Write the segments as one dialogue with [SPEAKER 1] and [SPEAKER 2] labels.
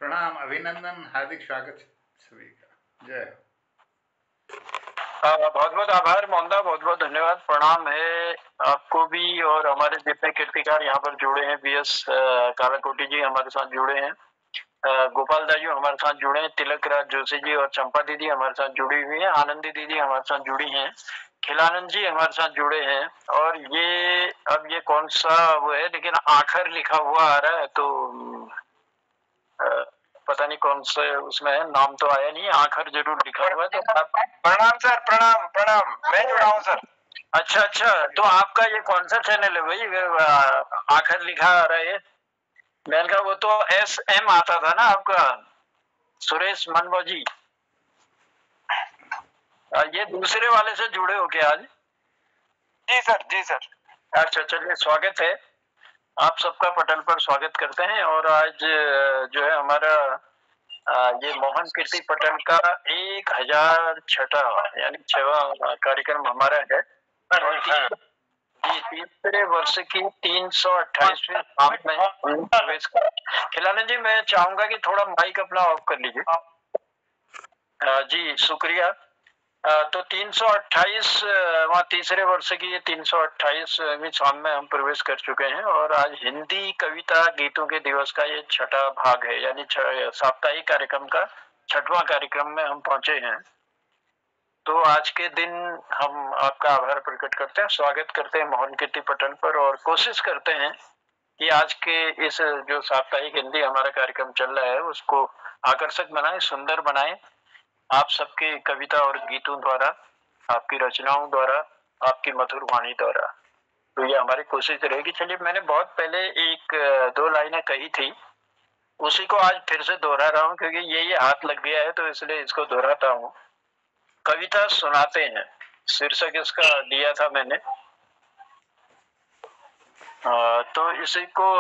[SPEAKER 1] प्रणाम, अभिनंदन, हार्दिक स्वागत सभी का। जय हो।
[SPEAKER 2] बहुत बहुत आभार मोहनदा, बहुत बहुत धन्यवाद, प्रणाम है आपको भी और हमारे जितने कीर्तिकार यहाँ पर जुड़े हैं। बीएस कालाकोटी जी हमारे साथ जुड़े हैं, गोपाल दाई हमारे साथ जुड़े हैं, तिलक राज जोशी जी और चंपा दीदी हमारे साथ जुड़ी हुई हैं, आनंदी दीदी हमारे साथ जुड़ी हैं, खिलानंद जी हमारे साथ जुड़े हैं। और ये अब ये कौन सा वो है, लेकिन आखिर लिखा हुआ आ रहा है तो पता नहीं कौन से उसमें है, नाम तो आया नहीं, आखिर जरूर लिखा हुआ है। तो
[SPEAKER 3] प्रणाम सर, प्रणाम प्रणाम, मैं जुड़ा हूँ सर।
[SPEAKER 2] अच्छा अच्छा, तो आपका ये कौन सा चैनल है भाई, आखिर लिखा आ रहा है? मैंने कहा वो तो SM आता था ना आपका, सुरेश मनमो जी। ये दूसरे वाले से जुड़े हो क्या आज?
[SPEAKER 3] जी सर, जी सर।
[SPEAKER 2] अच्छा, चलिए स्वागत है, आप सबका पटल पर स्वागत करते हैं। और आज जो है हमारा ये मोहन कीर्ति पटल का 1006वां यानी 6वां कार्यक्रम हमारा है। जी, तीसरे वर्ष की 328वीं में प्रवेश कर। खिलाना जी, मैं चाहूंगा कि थोड़ा माइक अपना ऑफ कर लीजिए। जी शुक्रिया। तो 328 वहाँ तीसरे वर्ष की ये 328वीं शाम में हम प्रवेश कर चुके हैं और आज हिंदी कविता गीतों के दिवस का ये छठा भाग है, यानी साप्ताहिक कार्यक्रम का 6वां कार्यक्रम में हम पहुंचे हैं। तो आज के दिन हम आपका आभार प्रकट करते हैं, स्वागत करते हैं मोहन कीर्ति पटल पर और कोशिश करते हैं कि आज के इस जो साप्ताहिक हिंदी हमारा कार्यक्रम चल रहा है उसको आकर्षक बनाएं, सुंदर बनाएं, आप सबके कविता और गीतों द्वारा, आपकी रचनाओं द्वारा, आपकी मधुर वाणी द्वारा। तो ये हमारी कोशिश रहेगी। चलिए, मैंने बहुत पहले एक दो लाइनें कही थी, उसी को आज फिर से दोहरा रहा हूँ क्योंकि ये हाथ लग गया है, तो इसलिए इसको दोहराता हूँ। कविता सुनाते हैं, शीर्षक इसका दिया था मैंने। तो इसी को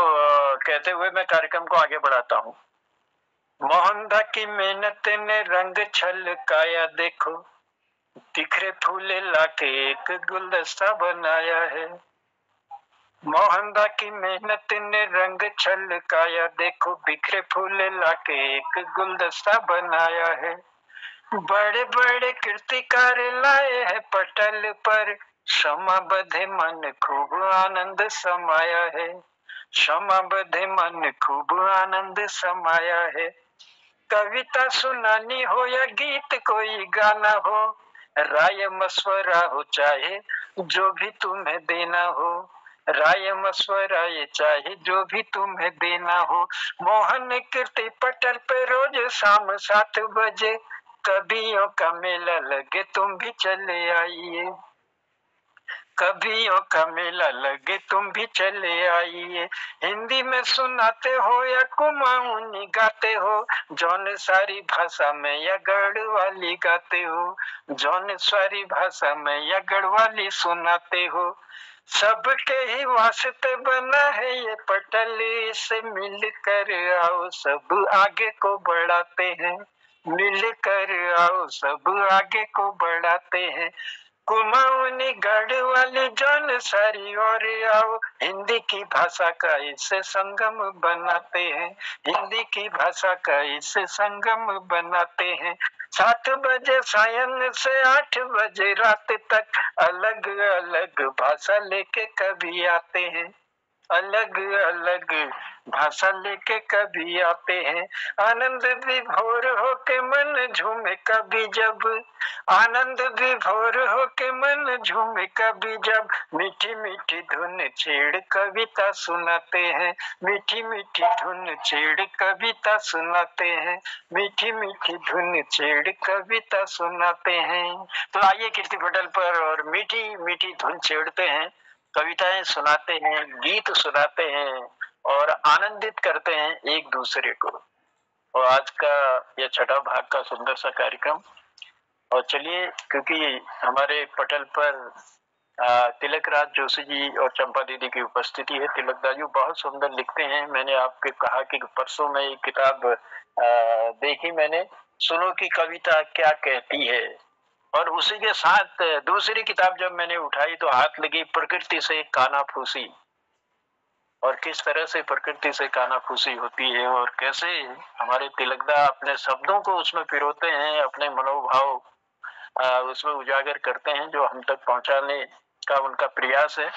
[SPEAKER 2] कहते हुए मैं कार्यक्रम को आगे बढ़ाता हूँ। मोहनदा की मेहनत ने रंग छलकाया, देखो बिखरे फूल लाके एक गुलदस्ता बनाया है। मोहनदा की मेहनत ने रंग छलकाया, देखो बिखरे फूल लाके एक गुलदस्ता बनाया है। बड़े बड़े कीर्तिकार लाए हैं पटल पर, क्षमा बधे मन खूब आनंद समाया है। क्षमा बधे मन खूब आनंद समाया है। कविता सुनानी हो या गीत कोई गाना हो, राय मशवरा हो चाहे जो भी तुम्हें देना हो, राय मशवरा ये चाहे जो भी तुम्हें देना हो। मोहन कीर्ति पटल पे रोज शाम 7 बजे कवियों का मेला लगे, तुम भी चले आइए। कवियों का मेला लगे, तुम भी चले आइए। हिंदी में सुनाते हो या कुमाऊनी गाते हो, जौन सारी भाषा में या गढ़वाली गाते हो, जौन सारी भाषा में या गढ़वाली सुनाते हो, सबके ही वास्ते बना है ये पटल, से मिलकर आओ सब आगे को बढ़ाते हैं। मिलकर आओ सब आगे को बढ़ाते हैं। कुमाऊनी गढ़वाली जौन सारी और आओ, हिंदी की भाषा का इससे संगम बनाते हैं। हिंदी की भाषा का इससे संगम बनाते हैं। 7 बजे सायं से 8 बजे रात तक अलग अलग भाषा लेके कभी आते हैं। अलग अलग भाषा लेके कभी आते हैं। आनंद विभोर होके मन झूमे कभी जब, आनंद विभोर होके मन झूमे कभी जब, मीठी मीठी धुन छेड़ कविता सुनाते हैं। मीठी मीठी धुन छेड़ कविता सुनाते हैं। मीठी मीठी धुन छेड़ कविता सुनाते हैं। तो आइए कीर्ति पटल पर और मीठी मीठी धुन छेड़ते हैं, कविताएं सुनाते हैं, गीत सुनाते हैं और आनंदित करते हैं एक दूसरे को। और आज का यह छठा भाग का सुंदर सा कार्यक्रम। और चलिए, क्योंकि हमारे पटल पर तिलक राज जोशी जी और चंपा दीदी की उपस्थिति है। तिलक दाजू बहुत सुंदर लिखते हैं। मैंने आपके कहा कि परसों में एक किताब देखी मैंने, सुनो की कविता क्या कहती है, और उसी के साथ दूसरी किताब जब मैंने उठाई तो हाथ लगी प्रकृति से कानाफूसी। और किस तरह से प्रकृति से कानाफूसी होती है और कैसे हमारे तिलकदा अपने शब्दों को उसमें पिरोते हैं, अपने मनोभाव उसमें उजागर करते हैं जो हम तक पहुंचाने का उनका प्रयास है।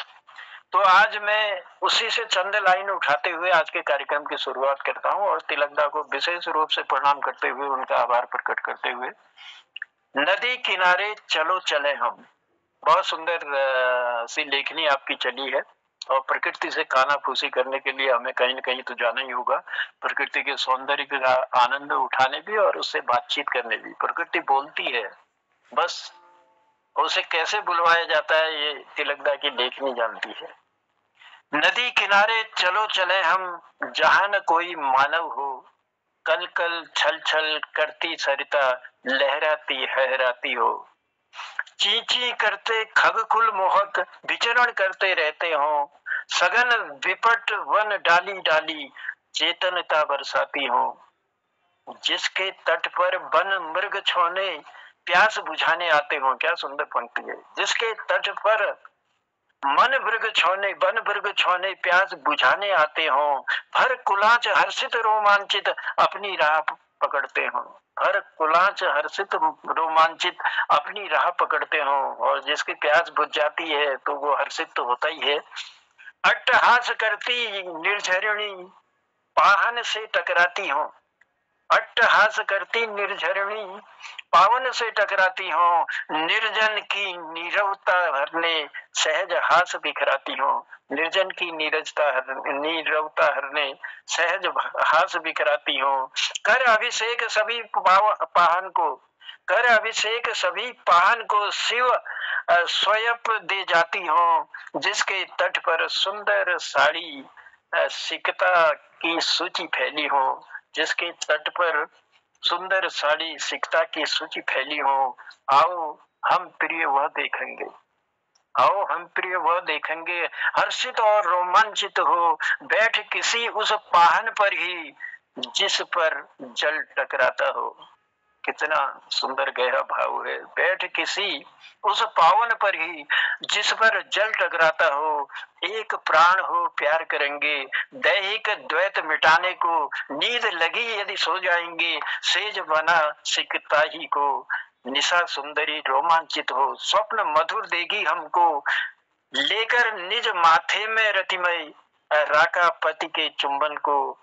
[SPEAKER 2] तो आज मैं उसी से चंद लाइन उठाते हुए आज के कार्यक्रम की शुरुआत करता हूं और तिलकदा को विशेष रूप से प्रणाम करते हुए उनका आभार प्रकट करते हुए। नदी किनारे चलो चले हम, बहुत सुंदर सी लेखनी आपकी चली है और प्रकृति से कानाफूसी करने के लिए हमें कहीं न कहीं तो जाना ही होगा, प्रकृति के सौंदर्य का आनंद उठाने भी और उससे बातचीत करने भी। प्रकृति बोलती है, बस उसे कैसे बुलवाया जाता है ये तिलकदा की लेखनी जानती है। नदी किनारे चलो चले हम, जहां न कोई मानव हो, कल कल छल छल करती सरिता लहराती हहराती हो, ची ची करते खगकुल मोहक विचरण करते रहते हो, सघन विपट वन डाली डाली चेतनता बरसाती हो, जिसके तट पर वन मृग छोने प्यास बुझाने आते हो। क्या सुंदर पंक्ति है। जिसके तट पर वन मृग छोने प्यास बुझाने आते हो, हर कुलाच हर्षित रोमांचित अपनी राह पकड़ते हो, हर कुलाच हर्षित रोमांचित अपनी राह पकड़ते हो। और जिसकी प्यास बुझ जाती है तो वो हर्षित तो होता ही है। अट्टहास करती निर्झरिणी पाहन से टकराती हो, अट्टहास करती निर्झरिणी पावन से टकराती हो, निर्जन की नीरवता हरने सहज हास बिखराती हो, निर्जन की नीरवता हरने सहज हास बिखराती हो। कर अभिषेक सभी पाहन को, कर अभिषेक सभी पाहन को शिव स्वयं दे जाती हो, जिसके तट पर सुंदर साड़ी सिकता की सूची फैली हो, जिसके तट पर सुंदर साड़ी सिकता की सूची फैली हो। आओ हम प्रिय वह देखेंगे, आओ हम प्रिय वह देखेंगे, हर्षित और रोमांचित हो बैठ किसी उस पाहन पर ही जिस पर जल टकराता हो। कितना सुंदर गहरा भाव है। बैठ किसी उस पावन पर ही जिस पर जल टकराता हो, एक प्राण हो प्यार करेंगे, दैहिक द्वैत मिटाने को नींद लगी यदि सो जाएंगे, सेज बना सिकता ही को निशा सुंदरी रोमांचित हो, स्वप्न मधुर देगी हमको लेकर निज माथे में रतिमय राका पति के चुंबन को,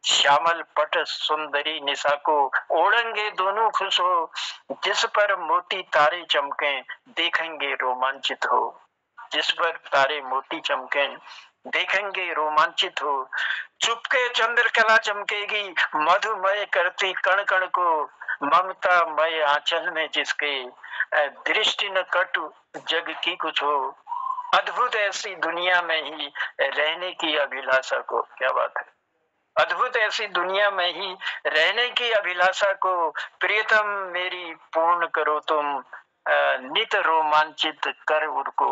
[SPEAKER 2] श्यामल पट सुंदरी निशा को ओढ़ेंगे दोनों खुश हो, जिस पर मोती तारे चमके देखेंगे रोमांचित हो, जिस पर तारे मोती चमके देखेंगे रोमांचित हो। चुपके चंद्रकला चमकेगी मधुमय करती कण कण को, ममता मय आंचल में जिसके दृष्टि न कटु जग की कुछ हो, अद्भुत ऐसी दुनिया में ही रहने की अभिलाषा को। क्या बात है। अद्भुत ऐसी दुनिया में ही रहने की अभिलाषा को, प्रियतम मेरी पूर्ण करो तुम नित रोमांचित कर उनको,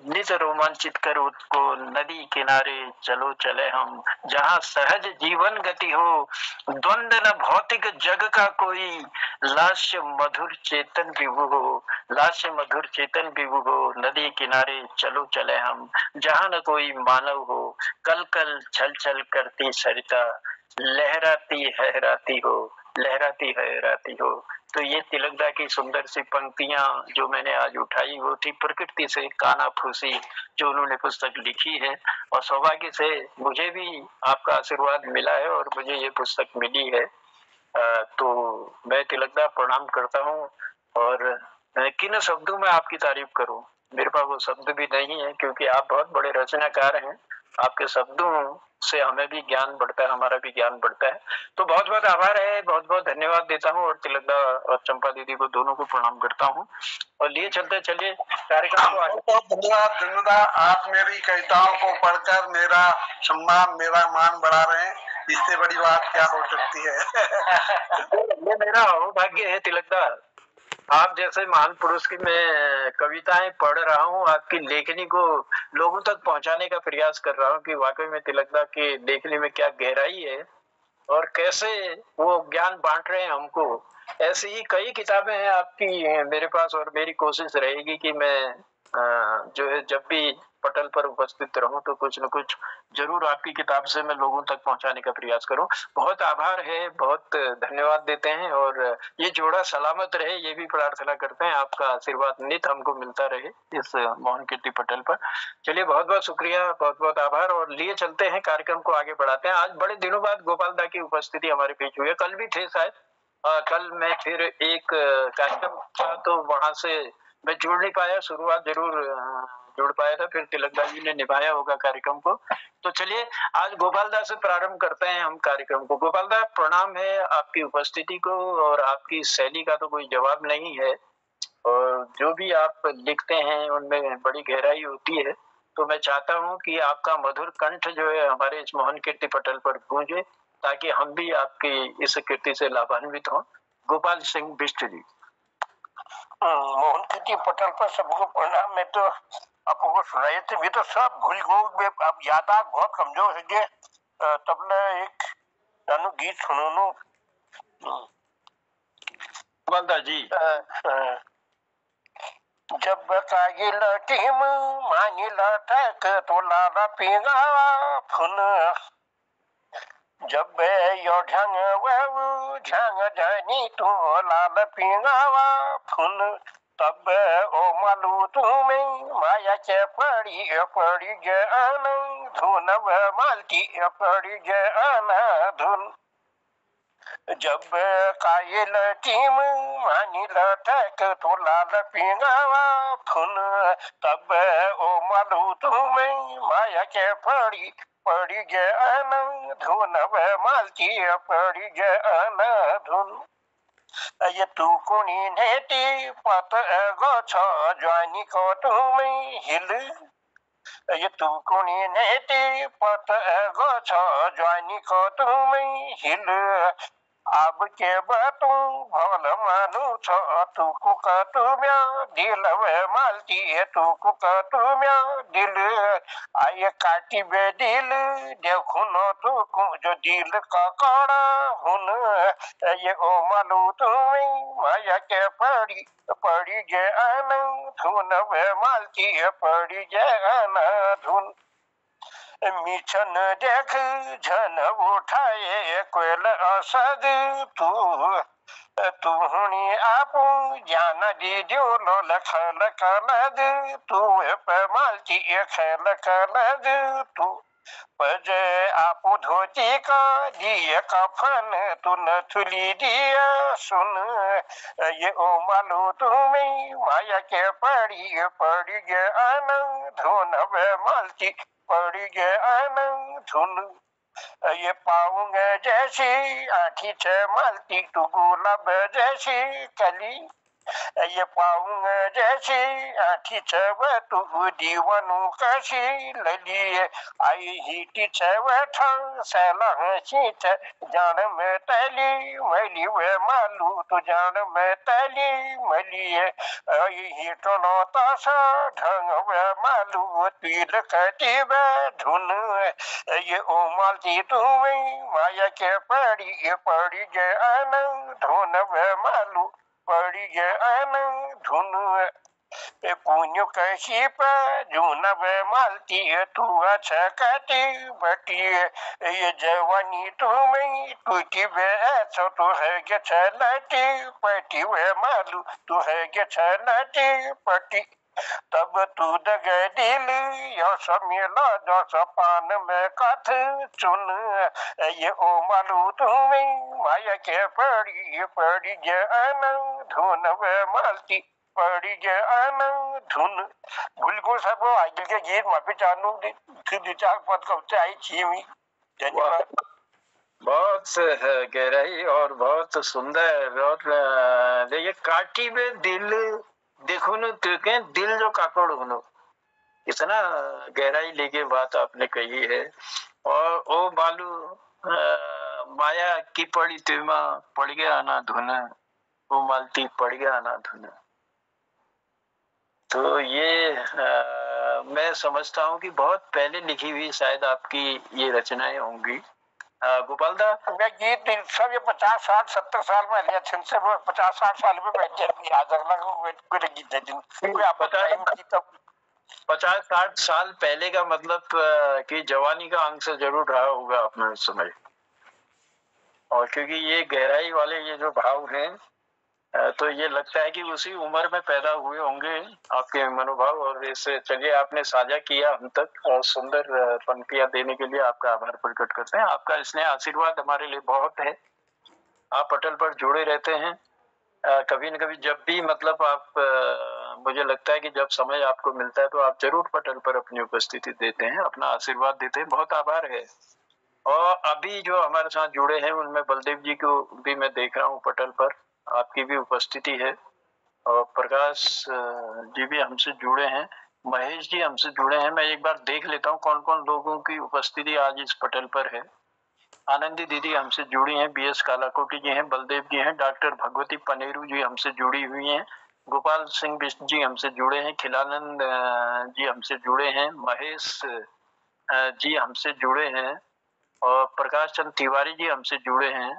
[SPEAKER 2] निज रोमांचित कर उसको। नदी किनारे चलो चले हम, जहाँ सहज जीवन गति हो, द्वंद न भौतिक जग का कोई, लास्य मधुर चेतन विभु हो, लास्य मधुर चेतन विभु हो। नदी किनारे चलो चले हम, जहाँ न कोई मानव हो, कल कल छल छल करती सरिता लहराती हहराती हो, लहराती हहराती हो। तो ये तिलकदा की सुंदर सी पंक्तियां जो मैंने आज उठाई वो थी प्रकृति से कानाफूसी, जो उन्होंने पुस्तक लिखी है। और सौभाग्य से मुझे भी आपका आशीर्वाद मिला है और मुझे ये पुस्तक मिली है। तो मैं तिलकदा प्रणाम करता हूँ। और किन शब्दों में आपकी तारीफ करूं, मेरे पास वो शब्द भी नहीं है, क्योंकि आप बहुत बड़े रचनाकार हैं। आपके शब्दों से हमें भी ज्ञान बढ़ता है, हमारा भी ज्ञान बढ़ता है। तो बहुत बहुत आभार है, बहुत बहुत धन्यवाद देता हूँ और तिलकदा और चंपा दीदी को दोनों को प्रणाम करता हूँ। और लिए चलते चलिए कार्यक्रम को आगे।
[SPEAKER 4] बहुत धन्यवाद धन्यवाद। आप मेरी कविताओं को पढ़कर मेरा सम्मान मेरा मान बढ़ा रहे हैं, इससे बड़ी बात क्या हो सकती है।
[SPEAKER 2] ये मेरा सौभाग्य है तिलकदा, आप जैसे महान पुरुष की मैं कविताएं पढ़ रहा हूँ, आपकी लेखनी को लोगों तक पहुंचाने का प्रयास कर रहा हूँ कि वाकई में तिलकदा की लेखनी में क्या गहराई है और कैसे वो ज्ञान बांट रहे हैं हमको। ऐसी ही कई किताबें हैं आपकी मेरे पास और मेरी कोशिश रहेगी कि मैं जो है जब भी पटल पर उपस्थित रहूं तो कुछ न कुछ जरूर आपकी किताब से मैं लोगों तक पहुंचाने का प्रयास करूं। बहुत आभार है, बहुत धन्यवाद देते हैं और ये जोड़ा सलामत रहे ये भी प्रार्थना करते हैं। आपका आशीर्वाद नित हमको मिलता रहे इस मोहन कीर्ति पटल पर। चलिए बहुत बहुत शुक्रिया, बहुत बहुत आभार और लिए चलते हैं, कार्यक्रम को आगे बढ़ाते हैं। आज बड़े दिनों बाद गोपाल दा की उपस्थिति हमारे बीच हुई है, कल भी थे शायद। कल मैं फिर एक कार्यक्रम था तो वहां से मैं जुड़ नहीं पाया, शुरुआत जरूर जुड़ पाया था, फिर तिलकदास जी ने निभाया होगा कार्यक्रम को। तो चलिए आज गोपाल दास से प्रारंभ करते हैं हम कार्यक्रम को। गोपाल दास प्रणाम है आपकी उपस्थिति को, और आपकी शैली का तो कोई जवाब नहीं है और जो भी आप लिखते हैं उनमें बड़ी गहराई होती है। तो मैं चाहता हूं कि आपका मधुर कंठ जो है हमारे इस मोहन कीर्ति पटल पर गूंजे ताकि हम भी आपकी इस कीर्ति से लाभान्वित हों। गोपाल सिंह बिष्ट जी।
[SPEAKER 5] मोहन कीर्ति पटल पर सबको प्रणाम। मैं तो आपको सुनाए थे भी तो सब भूल गो, अब यादाश्त बहुत कमजोर है जे तब न एक नानु गीत सुनो
[SPEAKER 2] गोपाल जी।
[SPEAKER 5] जब कागिल टीम मानिल टक तो लाला पिंगा फुन जब यो ढंग वाऊ झंग जानी तो लाल पिंगावा फुन तब ओ मालू तुम्हें माया के पड़ी जन धुन मालती पड़ी जन धुन जब कायल टीम मानिल टक तो लाल पिंगावा फुन तब ओ मालू तुम्हें माया के पड़ी जन धुन मालती पड़ी जन धुन ये तू कुणी नेटी पत गो ज्वानी को तुम्हें हिल ये तू कुणी नेटी पत गो ज्वानी को तुम्हें हिल अब के बतू भल मानु छ तू कुक तुम्या दिल वे मालती है तू कुक तुम्या दिल आये काटी बे दिल देखो न तू को जो दिल का कड़ा हुन ये ओ मालू तुम्हें माया के पड़ी जे अन धुन वे मालती है पड़ी जे अन धुन मिशन देख झन उठाए कोयल असद तू हुनी आपू जान दीजो लोल खल कलद तू मालती खल कलद तू पजे आपू धोती का दिए कफन तू न थुली दिया सुन ये ओ मालू तुम्हें माया के पड़ी गे अन धुन वे मालती पड़ी गे अन धुन ये पाऊंगे जैसी आठी छे मालती तू गुलाब जैसी कली ये पाऊंगे जैसी आठी छव तू दीवानू कशी लली आई हिटी छव ठंग सैला हसी छ जान में तली मली वे मालू तू जान में तली मली आई हिटो नो तासा ढंग वे मालू तीर कटी वे धुन ये ओ मालती तुम्हें माया के पड़ी जे अन धुन वे मालू पड़ी गे अन धुन पुण्य कैसी पर जून वे मालती है तू अच्छा कटी बटी ये जवानी तुम्हें टूटी वे ऐसा तो है गे छलटी पटी वे मालू तू है गे छलटी पटी तब तू दगे दिल यो समेला जो सपान में कथ चुन ये ओ मालू तुम्हें माया के पड़ी जे अन धुन वे मालती पड़ी जे अन धुन बिल्कुल सब आगे के गीत माफी चाहूँ दो चार पद कविता आई चीमी। धन्यवाद।
[SPEAKER 2] बहुत गहराई और बहुत सुंदर। और ये काटी में दिल देखो न तुके दिल जो काकड़ होनो, इतना गहराई लेके बात आपने कही है। और ओ बालू माया की पड़ी तुमा पड़ गया ना धुन, वो मालती पड़ गया ना धुन। तो ये मैं समझता हूँ कि बहुत पहले लिखी हुई शायद आपकी ये रचनाएं होंगी। गोपाल दा
[SPEAKER 5] मैं गीत सब ये 50 60 70 साल में लिया छिन से वो 50 60 साल में बैठ गया आज अगला को गीत है दिन कोई आप टाइम की तब
[SPEAKER 2] 50-60 साल पहले का मतलब कि जवानी का अंश जरूर रहा होगा अपने समय। और क्योंकि ये गहराई वाले ये जो भाव हैं तो ये लगता है कि उसी उम्र में पैदा हुए होंगे आपके मनोभाव। और इसे चलिए आपने साझा किया हम तक और सुंदर पंक्तियां देने के लिए आपका आभार प्रकट करते हैं। आपका स्नेह आशीर्वाद हमारे लिए बहुत है। आप पटल पर जुड़े रहते हैं। कभी न कभी जब भी मतलब आप मुझे लगता है कि जब समय आपको मिलता है तो आप जरूर पटल पर अपनी उपस्थिति देते हैं, अपना आशीर्वाद देते हैं। बहुत आभार है। और अभी जो हमारे साथ जुड़े हैं उनमें बलदेव जी को भी मैं देख रहा हूँ पटल पर, आपकी भी उपस्थिति है। और प्रकाश जी भी हमसे जुड़े हैं, महेश जी हमसे जुड़े हैं। मैं एक बार देख लेता हूँ कौन कौन लोगों की उपस्थिति आज इस पटल पर है। आनंदी दीदी हमसे जुड़ी हैं, बीएस कालाकोटी जी हैं, बलदेव जी हैं, डॉक्टर भगवती पनेरू जी हमसे जुड़ी हुई हैं, गोपाल सिंह बिष्ट जी हमसे जुड़े हैं, खिलानंद जी हमसे जुड़े हैं, महेश जी हमसे जुड़े हैं और प्रकाश चंद तिवारी जी हमसे जुड़े हैं।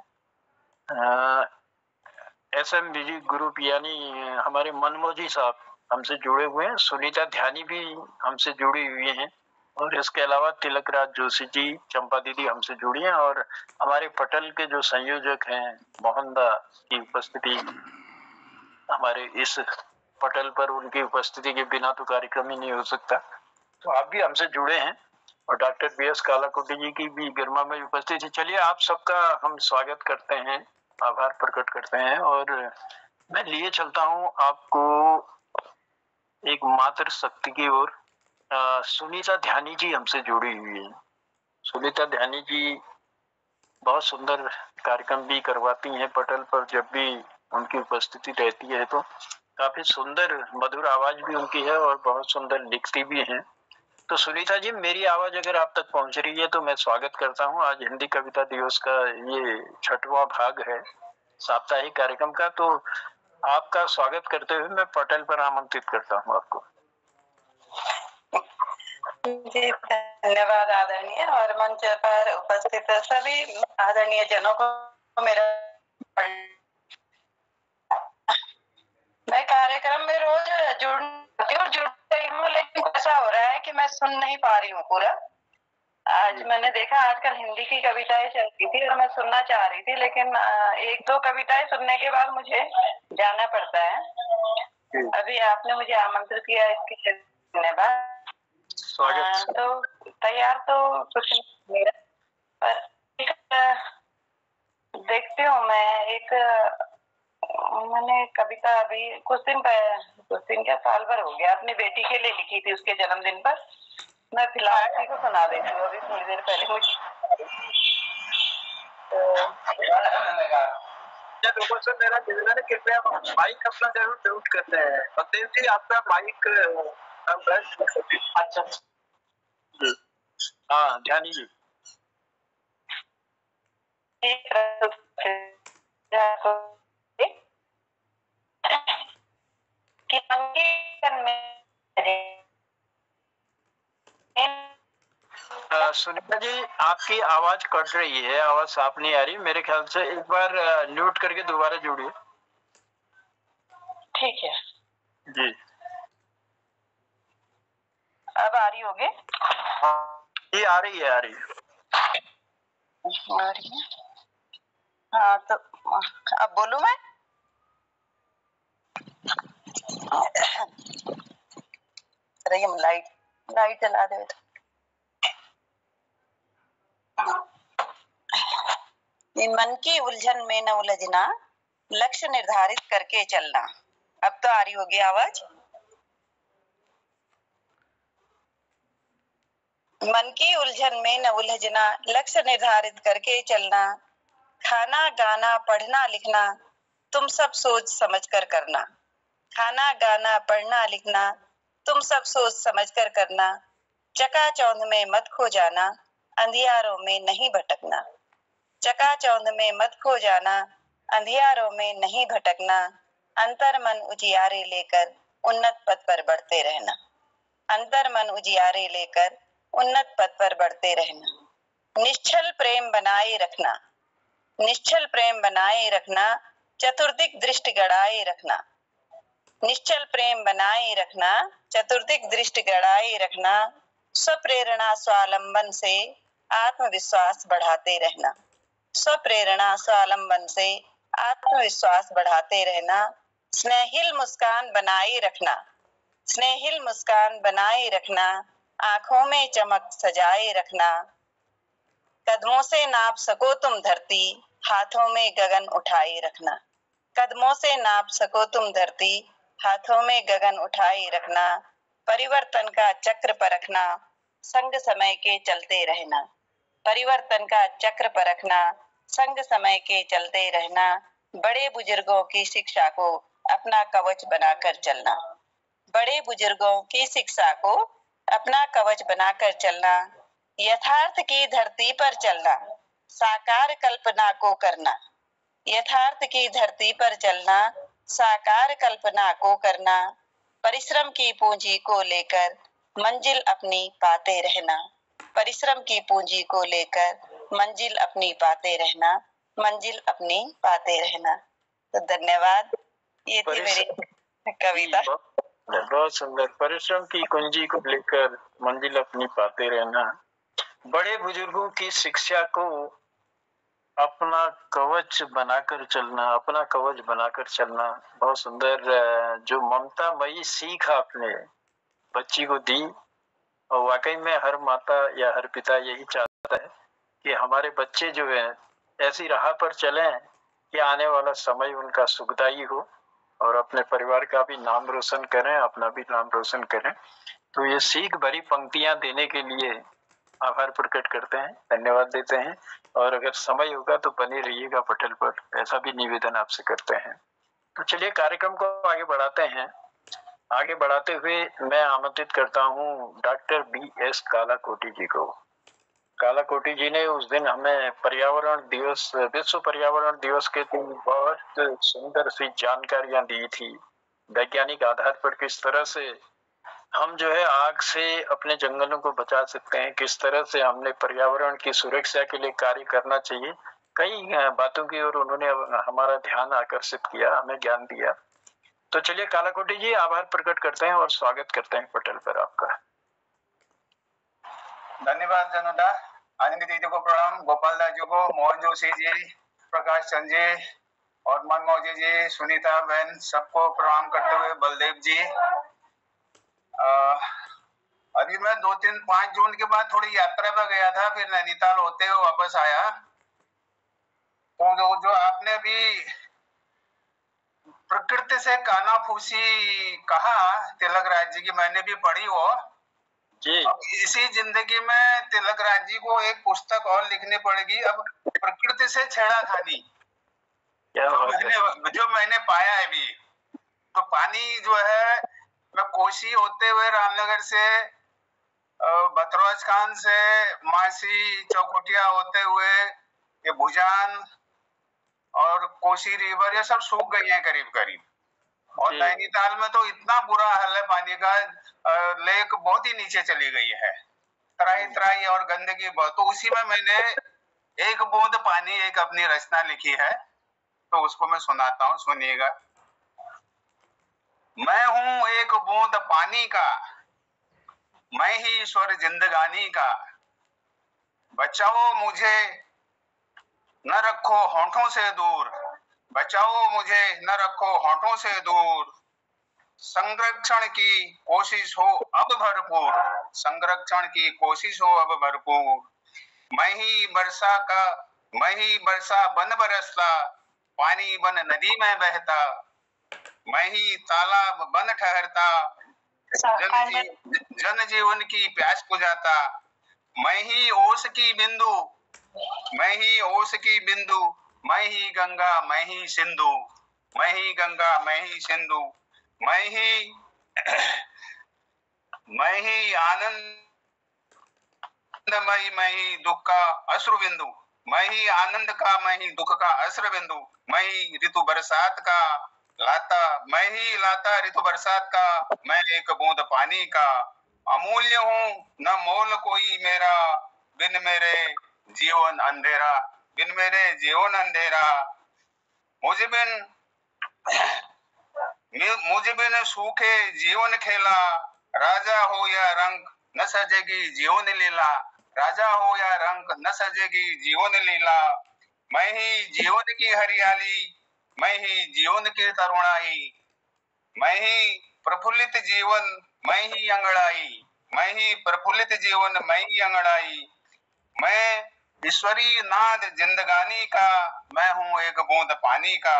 [SPEAKER 2] SMBG ग्रुप यानी हमारे मनमोजी साहब हमसे जुड़े हुए हैं, सुनीता ध्यानी भी हमसे जुड़ी हुई हैं और इसके अलावा तिलक राज जोशी जी, चंपा दीदी हमसे जुड़ी हैं। और हमारे पटल के जो संयोजक हैं मोहन दा की उपस्थिति, हमारे इस पटल पर उनकी उपस्थिति के बिना तो कार्यक्रम ही नहीं हो सकता। तो आप भी हमसे जुड़े हैं और डॉक्टर BS कालाकोटी जी की भी गर्मा में उपस्थिति। चलिए आप सबका हम स्वागत करते हैं, आभार प्रकट करते हैं। और मैं लिए चलता हूँ आपको एक मातृ शक्ति की ओर। सुनीता ध्यानी जी हमसे जुड़ी हुई है। सुनीता ध्यानी जी बहुत सुंदर कार्यक्रम भी करवाती हैं पटल पर, जब भी उनकी उपस्थिति रहती है तो काफी सुंदर मधुर आवाज भी उनकी है और बहुत सुंदर लिखती भी हैं। तो सुनीता जी, मेरी आवाज अगर आप तक पहुंच रही है तो मैं स्वागत करता हूं। आज हिंदी कविता दिवस का ये 6वां भाग है साप्ताहिक कार्यक्रम का, तो आपका स्वागत करते हुए मैं पटल पर आमंत्रित करता हूं आपको।
[SPEAKER 6] जी धन्यवाद आदरणीय। और मंच पर उपस्थित सभी आदरणीय जनों को मेरा, मैं कार्यक्रम में रोज जुड़ रही हूँ, लेकिन ऐसा हो रहा है कि मैं सुन नहीं पा रही हूँ पूरा। आज मैंने देखा आजकल हिंदी की कविताएं चलती थी और मैं सुनना चाह रही थी, लेकिन एक दो कविताएं सुनने के बाद मुझे जाना पड़ता है। अभी आपने मुझे आमंत्रित किया, इसके लिए धन्यवाद। तो तैयार तो कुछ मेरा, पर देखती हूँ मैं मैंने कविता अभी कुछ दिन क्या साल भर हो गया अपनी बेटी के लिए लिखी थी, उसके जन्मदिन पर। मैं फिलहाल इसी को सुना देती हूँ। अभी थोड़ी देर पहले मुझे
[SPEAKER 2] लोगों से मेरा निवेदन है, कृपया माइक अपना जरूर म्यूट करते हैं। बलदेव जी आपका माइक अच्छा। हाँ ध्यानी जी। सुनीता जी आपकी आवाज कट रही है, आवाज साफ नहीं आ रही मेरे ख्याल से। एक बार म्यूट करके दोबारा जुड़िए।
[SPEAKER 6] ठीक है
[SPEAKER 2] जी,
[SPEAKER 6] अब आ रही होगी?
[SPEAKER 2] ये आ रही है।
[SPEAKER 6] हाँ तो अब बोलूं मैं? लाइट जला दे। मन की उलझन में न उलझना, लक्ष्य निर्धारित करके चलना। अब तो आ रही होगी आवाज? मन की उलझन में न उलझना, लक्ष्य निर्धारित करके चलना। खाना गाना पढ़ना लिखना, तुम सब सोच समझ कर करना। खाना गाना पढ़ना लिखना, तुम सब सोच समझ कर करना। चकाचौंध में मत खो जाना, अंधियारों में नहीं भटकना। चकाचौंध में मत खो जाना, अंधियारों में नहीं भटकना। अंतर मन उजियारे लेकर उन्नत पथ पर बढ़ते रहना। अंतर मन उजियारे लेकर उन्नत पथ पर बढ़ते रहना। निश्चल प्रेम बनाए रखना, निश्चल प्रेम बनाए रखना, चतुर्दिक दृष्टि गड़ाए रखना, निश्चल प्रेम बनाए रखना, चतुर्दिक दृष्टि गड़ाए रखना, स्वप्रेरणा स्वावलंबन से आत्मविश्वास बढ़ाते रहना, स्वप्रेरणा स्वावलंबन से आत्मविश्वास बढ़ाते रहना, स्नेहिल मुस्कान बनाए रखना, स्नेहिल मुस्कान बनाए रखना, आंखों में चमक सजाए रखना, कदमों से नाप सको तुम धरती, हाथों में गगन उठाए रखना, कदमों से नाप सको तुम धरती, हाथों में गगन उठाए रखना, परिवर्तन का चक्र परखना, संग समय के चलते रहना, परिवर्तन का चक्र परखना, संग समय के चलते रहना, बड़े बुजुर्गों की शिक्षा को अपना कवच बनाकर चलना, बड़े बुजुर्गों की शिक्षा को अपना कवच बनाकर चलना, यथार्थ की धरती पर चलना, साकार कल्पना को करना, यथार्थ की धरती पर चलना, साकार कल्पना को करना, परिश्रम की पूंजी को लेकर मंजिल अपनी पाते रहना, परिश्रम की पूंजी को लेकर मंजिल अपनी पाते रहना, मंजिल अपनी पाते रहना। तो धन्यवाद। ये थी मेरी कविता।
[SPEAKER 2] बहुत सुंदर। परिश्रम की कुंजी को लेकर मंजिल अपनी पाते रहना, बड़े बुजुर्गों की शिक्षा को अपना कवच बनाकर चलना, अपना कवच बनाकर चलना। बहुत सुंदर। जो ममतामयी सीख आपने बच्ची को दी, और वाकई में हर माता या हर पिता यही चाहता है कि हमारे बच्चे जो है ऐसी राह पर चलें कि आने वाला समय उनका सुखदायी हो और अपने परिवार का भी नाम रोशन करें, अपना भी नाम रोशन करें। तो ये सीख भरी पंक्तियां देने के लिए आभार प्रकट करते हैं, धन्यवाद देते हैं। और अगर समय होगा तो बने रहिएगा पटल पर, ऐसा भी निवेदन आपसे करते हैं। तो चलिए कार्यक्रम को आगे बढ़ाते हैं। आगे बढ़ाते हुए मैं आमंत्रित करता हूँ डॉक्टर BS कालाकोटी जी को। कालाकोटी जी ने उस दिन हमें पर्यावरण दिवस, विश्व पर्यावरण दिवस के दिन बहुत सुंदर सी जानकारियां दी थी, वैज्ञानिक आधार पर किस तरह से हम जो है आग से अपने जंगलों को बचा सकते हैं, किस तरह से हमने पर्यावरण की सुरक्षा के लिए कार्य करना चाहिए। कई बातों की ओर उन्होंने हमारा ध्यान आकर्षित किया, हमें ज्ञान दिया। तो चलिए कालाकोटी जी, आभार प्रकट करते हैं और स्वागत करते हैं पटल पर आपका।
[SPEAKER 3] धन्यवाद जनुदा। आनंदी दीदी को प्रणाम, गोपाल दास जी को, मोहन जोशी जी, प्रकाश चंद जी और मनमोजी जी, सुनीता बहन, सबको प्रणाम करते हुए बलदेव जी। अभी मैं 5 जून के बाद थोड़ी यात्रा पर गया था, फिर नैनीताल होते हुए वापस आया। तो जो आपने अभी प्रकृति से कानाफूसी कहा तिलक राज जी की, मैंने भी पढ़ी हो जी। अब इसी जिंदगी में तिलक राज जी को एक पुस्तक और लिखनी पड़ेगी। अब प्रकृति से छेड़ाखानी जो मैंने पाया है अभी, तो पानी जो है, मैं कोसी होते हुए रामनगर से, बतरौज खान से, मासी चौकुटिया होते हुए ये भुजान और कोसी रिवर, ये सब सूख गई है करीब करीब। और नैनीताल में तो इतना बुरा हाल है पानी का, लेक बहुत ही नीचे चली गई है, तराई और गंदगी बहुत। तो उसी में मैंने एक बूंद पानी एक अपनी रचना लिखी है, तो उसको मैं सुनाता हूँ, सुनिएगा। मैं हूं एक बूंद पानी का, मैं ही ईश्वर जिंदगानी का, बचाओ मुझे न रखो होठों से दूर, बचाओ मुझे न रखो होठों से दूर, संरक्षण की कोशिश हो अब भरपूर, संरक्षण की कोशिश हो अब भरपूर। मैं ही वर्षा बन बरसता, पानी बन नदी में बहता, मैं ही तालाब बन ठहरता, जन जीवन की प्यास बुझाता, मैं ही ओस की बिंदु, मैं ही ओस की बिंदु, मैं ही गंगा मैं ही सिंधु, मैं ही गंगा मैं ही सिंधु, मैं ही आनंदमयी, मैं ही दुख का अश्रु बिंदु, मैं ही आनंद का मैं ही दुख का अश्रु बिंदु, मैं ही ऋतु बरसात का लाता, मैं ही लाता ऋतु बरसात का, मैं एक बूंद पानी का, अमूल्य हूँ न मोल कोई मेरा, बिन मेरे जीवन अंधेरा, बिन मेरे जीवन अंधेरा। मुझ बिन सूखे जीवन खेला, राजा हो या रंग न सजेगी जीवन लीला। राजा हो या रंग न सजेगी जीवन लीला। मैं ही जीवन की हरियाली, मैं ही जीवन की तरुणाई, मैं ही प्रफुल्लित जीवन, मैं ही अंगड़ाई, मैं ही प्रफुल्लित जीवन, मैं ही अंगड़ाई। मैं ईश्वरी नाद जिंदगानी का, मैं हूँ एक बूंद पानी का।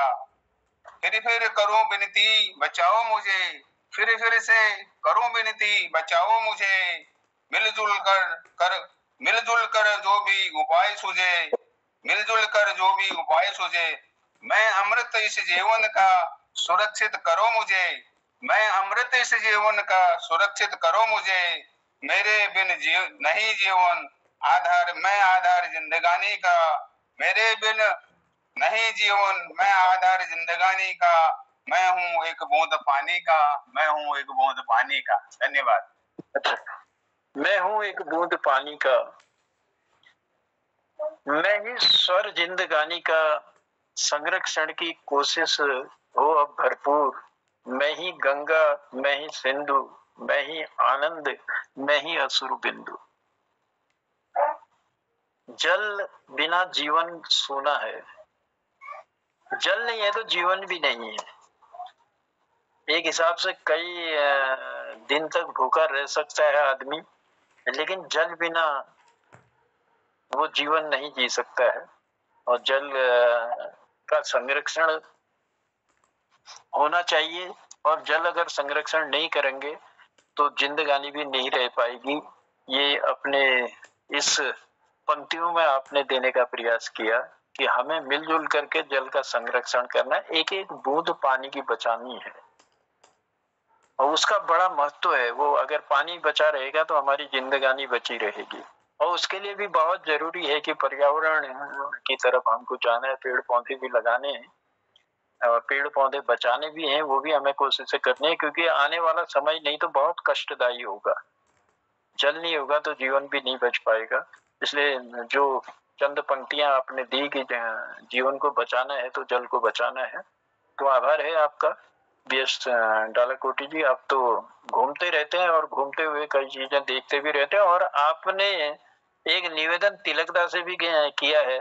[SPEAKER 3] फिर करूं विनती बचाओ मुझे, फिर से करूं विनती बचाओ मुझे। मिलजुल कर जो भी उपाय सूझे, मिलजुल कर जो भी उपाय सूझे। मैं अमृत इस जीवन का सुरक्षित करो मुझे, मैं अमृत इस जीवन का सुरक्षित करो मुझे। मेरे बिन नहीं जीवन आधार, मैं आधार जिंदगानी का। मेरे बिन नहीं जीवन, मैं आधार जिंदगानी का। मैं हूँ एक बूंद पानी का, मैं हूँ एक बूंद पानी का। धन्यवाद।
[SPEAKER 2] अच्छा, मैं हूँ एक बूंद पानी का, मैं ही स्वर जिंदगानी का, संरक्षण की कोशिश हो अब भरपूर। मैं ही गंगा, मैं ही सिंधु, मैं ही आनंद, मैं ही असुर बिंदु। जल बिना जीवन सूना है, जल नहीं है तो जीवन भी नहीं है। एक हिसाब से कई दिन तक भूखा रह सकता है आदमी, लेकिन जल बिना वो जीवन नहीं जी सकता है। और जल का संरक्षण होना चाहिए, और जल अगर संरक्षण नहीं करेंगे तो जिंदगानी भी नहीं रह पाएगी। ये अपने इस पंक्तियों में आपने देने का प्रयास किया कि हमें मिलजुल करके जल का संरक्षण करना है, एक एक बूंद पानी की बचानी है, और उसका बड़ा महत्व है। वो अगर पानी बचा रहेगा तो हमारी जिंदगानी बची रहेगी। और उसके लिए भी बहुत जरूरी है कि पर्यावरण की तरफ हमको जाना है, पेड़ पौधे भी लगाने हैं, और पेड़ पौधे बचाने भी हैं, वो भी हमें कोशिशें करनी है, क्योंकि आने वाला समय नहीं तो बहुत कष्टदायी होगा। जल नहीं होगा तो जीवन भी नहीं बच पाएगा। इसलिए जो चंद पंक्तियां आपने दी कि जीवन को बचाना है तो जल को बचाना है, तो आभार है आपका बीएस डालाकोटी जी। आप तो घूमते रहते हैं और घूमते हुए कई चीजें देखते भी रहते हैं, और आपने एक निवेदन तिलकदा से भी किया है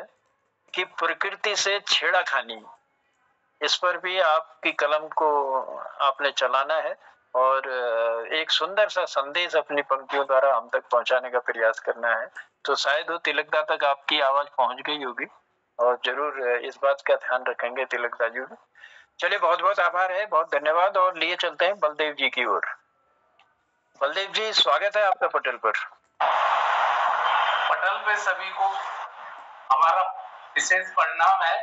[SPEAKER 2] कि प्रकृति से छेड़ाखानी, इस पर भी आपकी कलम को आपने चलाना है, और एक सुंदर सा संदेश अपनी पंक्तियों द्वारा हम तक पहुंचाने का प्रयास करना है। तो शायद वो तिलकदा तक आपकी आवाज पहुंच गई होगी, और जरूर इस बात का ध्यान रखेंगे तिलकदा जी। चलिए, बहुत बहुत आभार है, बहुत धन्यवाद। और लिए चलते हैं बलदेव जी की ओर। बलदेव जी, स्वागत है आपका पटल पर।
[SPEAKER 7] पटल पे सभी को हमारा विशेष प्रणाम है।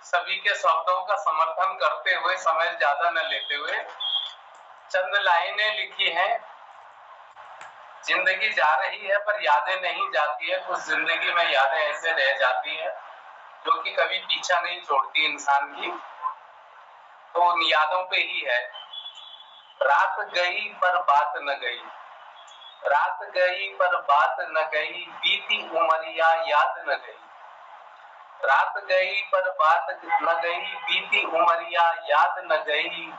[SPEAKER 7] सभी के शब्दों का समर्थन करते हुए, समय ज्यादा न लेते हुए, चंद लाइनें लिखी हैं। जिंदगी जा रही है पर यादें नहीं जाती है। कुछ जिंदगी में यादें ऐसे रह जाती है जो कि कभी पीछा नहीं छोड़ती इंसान की, तो उन यादों पे ही है। रात गई पर बात न गई, रात गई पर बात न गई, बीती उमरिया याद न गई। रात गई पर बात न गई, बीती उमरिया याद न गई।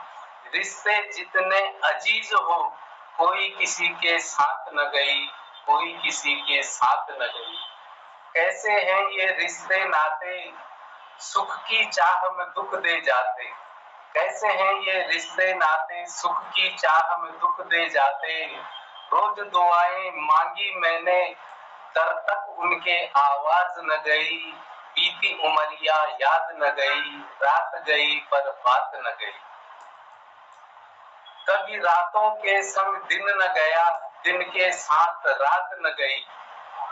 [SPEAKER 7] रिश्ते जितने अजीज हो, कोई किसी के साथ न गई, कोई किसी के साथ न गई। कैसे हैं ये रिश्ते नाते, सुख की चाह में दुख दे जाते। कैसे हैं ये रिश्ते नाते, सुख की चाह में दुख दे जाते। रोज दुआएं मांगी मैंने, दर तक उनके आवाज न गई। बीती उमरिया याद न गई, रात गई पर बात न गई। कभी रातों के संग दिन न गया, दिन के साथ रात न गई।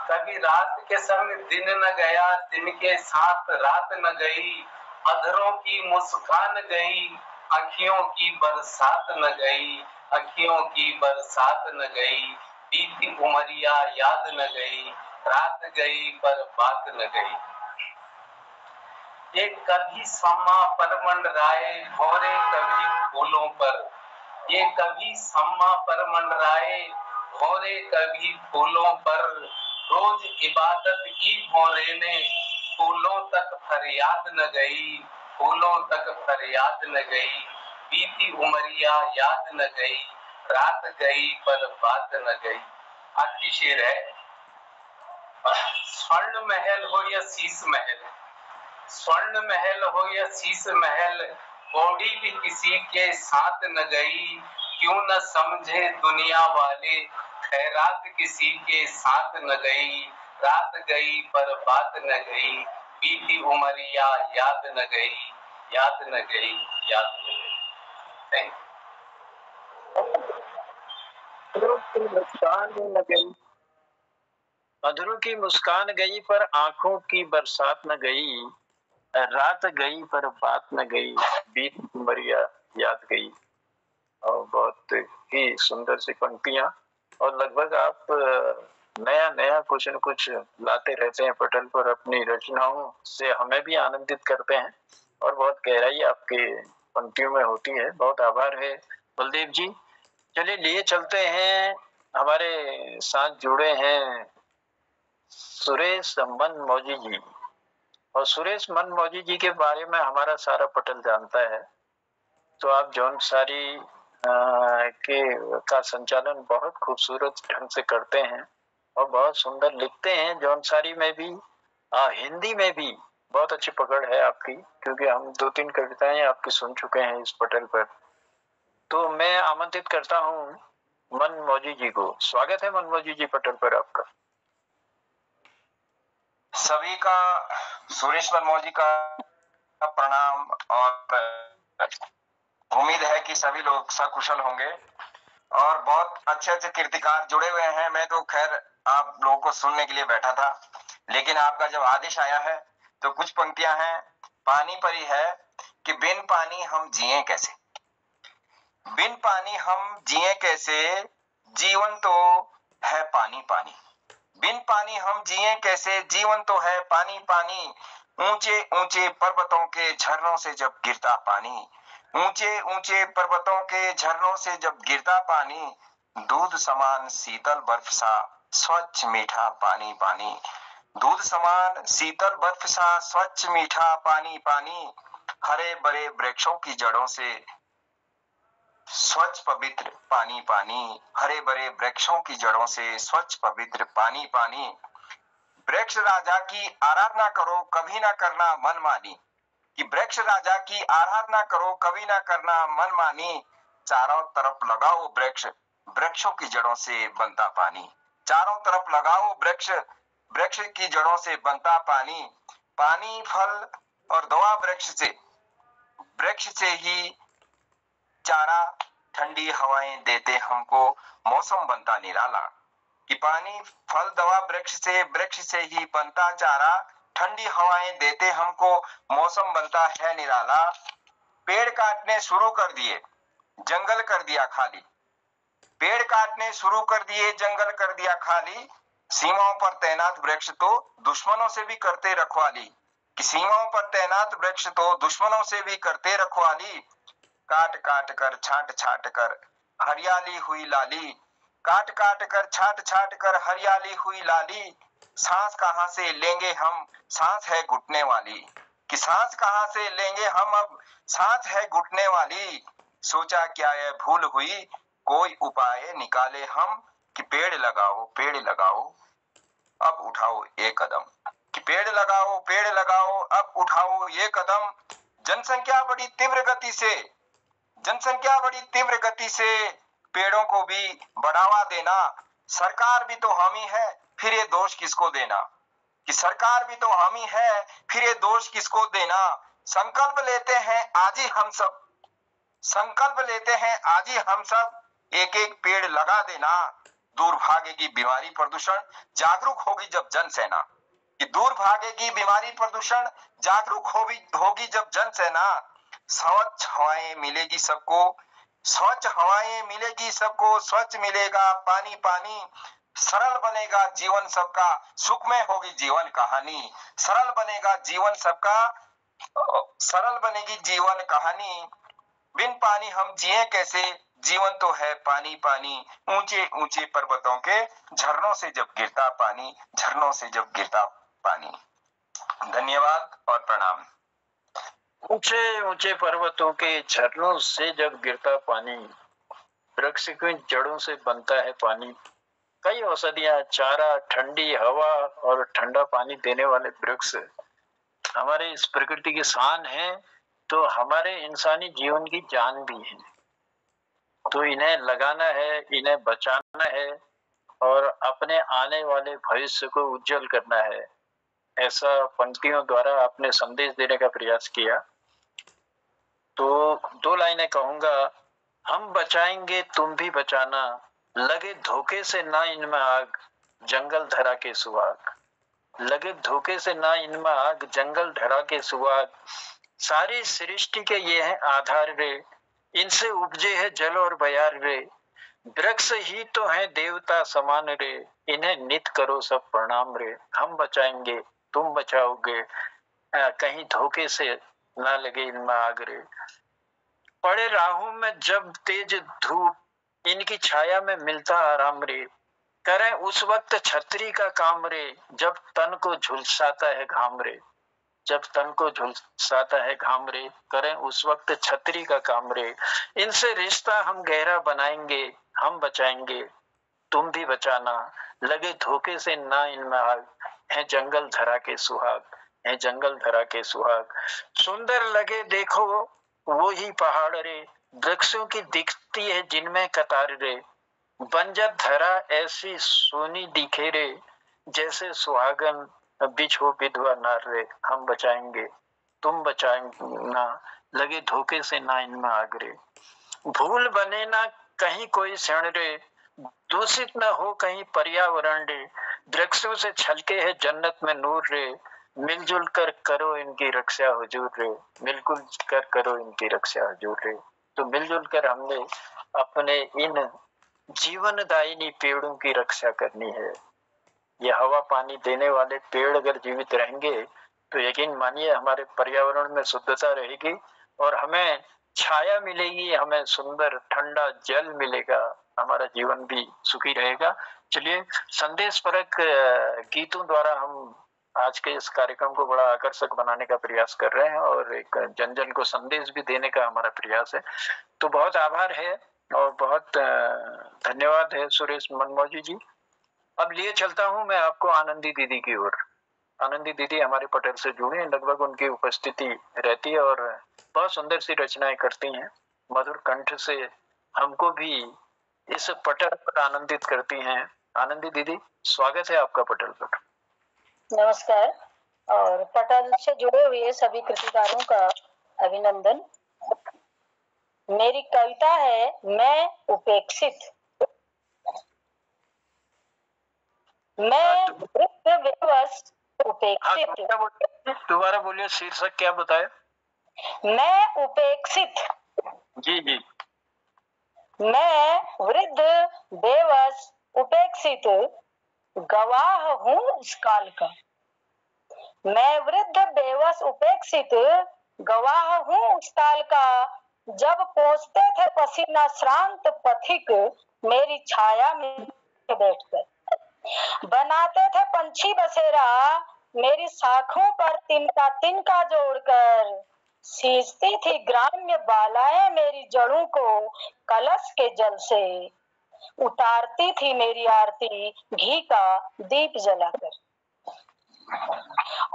[SPEAKER 7] कभी रात के संग दिन न गया, दिन के साथ रात न गई। अधरों की मुस्कान गई, अखियों की बरसात न गई, अखियों की बरसात न गई। बीती उमरिया याद न गई, रात गई पर बात न गई। ये कभी सम्मा पर मंडराए, भौरे कभी फूलों पर। ये कभी सम्मा पर मंडराए, भौरे कभी फूलों पर। रोज इबादत की भोरेने, फूलों तक फरियाद न गई, फूलों तक फरियाद न गई, बीती उमरिया याद न गई, रात गई पर बात न गई। आखिरी शेर है, स्वर्ण महल हो या शीश महल, स्वर्ण महल हो या शीश महल, कौड़ी भी किसी के साथ न गई, क्यों न समझे दुनिया वाले, खैरात किसी के साथ न गई, रात गई पर बात न गई, बीती उमरिया याद न गई, याद न गई, याद न गई। Thank you.
[SPEAKER 2] मधुरों की मुस्कान गई पर आंखों की बरसात न गई, रात गई पर बात न गई, बीत उमरिया याद गई। और बहुत ही सुंदर सी पंक्तियां, और लगभग आप नया नया कुछ न कुछ लाते रहते हैं पटल पर, अपनी रचनाओं से हमें भी आनंदित करते हैं और बहुत गहराई आपके पंक्तियों में होती है। बहुत आभार है बलदेव जी। चलिए लिए चलते हैं, हमारे साथ जुड़े हैं सुरेश मनमौजी जी, और सुरेश मनमौजी जी के बारे में हमारा सारा पटल जानता है। तो आप जौनसारी का संचालन बहुत खूबसूरत ढंग से करते हैं और बहुत सुंदर लिखते हैं। जौनसारी में भी हिंदी में भी बहुत अच्छी पकड़ है आपकी, क्योंकि हम 2-3 कविताएं आपकी सुन चुके हैं इस पटल पर। तो मैं आमंत्रित करता हूँ मनमौजी जी को। स्वागत है मनमौजी जी पटल पर आपका।
[SPEAKER 5] सभी का सुरेश मनमौजी का प्रणाम, और उम्मीद है कि सभी लोग सकुशल होंगे और बहुत अच्छे अच्छे कीर्तिकार जुड़े हुए हैं। मैं तो खैर आप लोगों को सुनने के लिए बैठा था, लेकिन आपका जब आदेश आया है तो कुछ पंक्तियां हैं। पानी पर ही है कि बिन पानी हम जिए कैसे, बिन पानी हम जिए कैसे, जीवन तो है पानी पानी, बिन पानी हम जिए कैसे, जीवन तो है पानी पानी। ऊंचे ऊंचे पर्वतों के झरनों से जब गिरता पानी, ऊंचे ऊंचे पर्वतों के झरनों से जब गिरता पानी, दूध समान शीतल बर्फ सा स्वच्छ मीठा पानी पानी, दूध समान शीतल बर्फ सा स्वच्छ मीठा पानी पानी। हरे भरे वृक्षों की जड़ों से स्वच्छ पवित्र पानी पानी, हरे भरे वृक्षों की जड़ों से स्वच्छ पवित्र पानी पानी। वृक्ष राजा की आराधना करो कभी ना करना मनमानी, कि वृक्ष राजा की आराधना करो कभी ना करना मनमानी। चारों तरफ लगाओ वृक्ष, वृक्षों की जड़ों से बनता पानी, चारों तरफ लगाओ वृक्ष, वृक्ष की जड़ों से बनता पानी। पानी फल और दवा वृक्ष से ही चारा, ठंडी हवाएं देते हमको मौसम बनता निराला, कि पानी फल दवा वृक्ष से ही बनता चारा, ठंडी हवाएं देते हमको मौसम बनता है निराला। पेड़ काटने शुरू कर दिए जंगल कर दिया खाली, पेड़ काटने शुरू कर दिए जंगल कर दिया खाली। सीमाओं पर तैनात वृक्ष तो दुश्मनों से भी करते रखवाली, कि सीमाओं पर तैनात वृक्ष तो दुश्मनों से भी करते रखवाली। काट काट कर छांट छांट कर हरियाली हुई लाली, काट काट कर छांट छांट कर हरियाली हुई लाली। सांस कहां से लेंगे हम, सांस है घुटने वाली, कि सांस कहां से लेंगे हम अब, सांस है घुटने वाली। सोचा क्या ये भूल हुई, कोई उपाय निकाले हम, कि पेड़ लगाओ अब उठाओ एक कदम, कि पेड़ लगाओ अब उठाओ ये कदम। जनसंख्या बड़ी तीव्र गति से, जनसंख्या बड़ी तीव्र गति से पेड़ों को भी बढ़ावा देना। सरकार भी तो हम ही है, फिर ये दोष किसको देना, कि सरकार भी तो हम ही है, फिर ये दोष किसको देना। संकल्प लेते हैं आज ही हम सब, संकल्प लेते हैं आज ही हम सब, एक एक पेड़ लगा देना। दूर भागेगी बीमारी प्रदूषण, जागरूक होगी जब जनसेना, कि दूर भागेगी बीमारी प्रदूषण, जागरूक होगी जब जनसेना। स्वच्छ हवाएं मिलेगी सबको, स्वच्छ हवाएं मिलेगी सबको, स्वच्छ मिलेगा पानी पानी। सरल बनेगा जीवन सबका, सुखमय होगी जीवन कहानी, सरल बनेगा जीवन सबका, सरल बनेगी जीवन कहानी। बिन पानी हम जिए कैसे,
[SPEAKER 8] जीवन तो है पानी पानी, ऊंचे ऊंचे पर्वतों के झरनों से जब गिरता पानी, झरनों से जब गिरता पानी। धन्यवाद और प्रणाम।
[SPEAKER 2] ऊंचे ऊंचे पर्वतों के झरनों से जब गिरता पानी, वृक्ष की जड़ों से बनता है पानी। कई औषधियां, चारा, ठंडी हवा और ठंडा पानी देने वाले वृक्ष हमारे इस प्रकृति की शान है, तो हमारे इंसानी जीवन की जान भी है। तो इन्हें लगाना है, इन्हें बचाना है और अपने आने वाले भविष्य को उज्जवल करना है। ऐसा पंक्तियों द्वारा आपने संदेश देने का प्रयास किया। तो 2 लाइनें कहूंगा। हम बचाएंगे तुम भी बचाना, लगे धोखे से ना इनमें आग, जंगल धरा के सुहाग। लगे धोखे से ना इनमें आग, जंगल धरा के सुहाग। सारी सृष्टि के ये हैं आधार रे, इनसे उपजे है जल और बयार रे। वृक्ष ही तो है देवता समान रे, इन्हें नित करो सब प्रणाम रे। हम बचाएंगे तुम बचाओगे, कहीं धोखे से ना लगे इनमें आग रे। पड़े राहों में जब तेज धूप, इनकी छाया में मिलता आराम रे। करें उस वक्त छतरी का काम रे, जब तन को झुलसाता है घाम रे। जब तन को झुलसाता है घाम रे, करें उस वक्त छतरी का काम रे। इनसे रिश्ता हम गहरा बनाएंगे, हम बचाएंगे तुम भी बचाना, लगे धोखे से ना इनमें आग। है जंगल धरा के सुहाग, है जंगल धरा के सुहाग। सुंदर लगे देखो वो ही पहाड़ रे, वृक्षों की दिखती है जिनमें कतार रे। बंजर धरा ऐसी सोनी दिखे रे, जैसे सुहागन बिछ हो विधवा नार रे। हम बचाएंगे तुम बचाएंना, लगे धोखे से ना इनमें आग रे। भूल बने ना कहीं कोई क्षण रे, दूषित न हो कहीं पर्यावरण रे। वृक्षों से छलके है जन्नत में नूर रे, मिलजुल कर करो इनकी रक्षा हुजूर रे। मिलजुल कर करो इनकी रक्षा हुजूर रे। तो मिलजुल कर हमने अपने इन जीवनदायिनी पेड़ों की रक्षा करनी है। ये हवा पानी देने वाले पेड़ अगर जीवित रहेंगे तो यकीन मानिए हमारे पर्यावरण में शुद्धता रहेगी और हमें छाया मिलेगी, हमें सुंदर ठंडा जल मिलेगा, हमारा जीवन भी सुखी रहेगा। चलिए, संदेश परक गीतों द्वारा हम आज के इस कार्यक्रम को बड़ा आकर्षक बनाने का प्रयास कर रहे हैं और एक जन जन को संदेश भी देने का हमारा प्रयास है। तो बहुत आभार है और बहुत धन्यवाद है सुरेश मनमोजी जी। अब लिए चलता हूं मैं आपको आनंदी दीदी की ओर। आनंदी दीदी हमारे पटल से जुड़ी हैं, लगभग उनकी उपस्थिति रहती है और बहुत सुंदर सी रचनाएं करती हैं। मधुर कंठ से हमको भी इस पटल पर आनंदित करती हैं। आनंदी दीदी, स्वागत है आपका पटल पर।
[SPEAKER 9] नमस्कार और पटल से जुड़े हुए सभी कृतिकारों का अभिनंदन। मेरी कविता है मैं उपेक्षित। मैं वृद्ध विवश उपेक्षित।
[SPEAKER 2] दोबारा बोलिए, शीर्षक क्या बताया?
[SPEAKER 9] मैं उपेक्षित।
[SPEAKER 2] जी जी।
[SPEAKER 9] मैं वृद्ध बेवश उपेक्षित, गवाह हूँ उस काल का। मैं वृद्ध बेवश उपेक्षित, गवाह हूँ उस काल का। जब पहुंचते थे पसीना श्रांत पथिक, मेरी छाया में बैठकर बनाते थे पंछी बसेरा, मेरी शाखों पर तिनका तिनका जोड़कर। सींचती थी ग्राम्य बालाएं मेरी जड़ों को कलश के जल से, उतारती थी मेरी आरती घी का दीप जलाकर।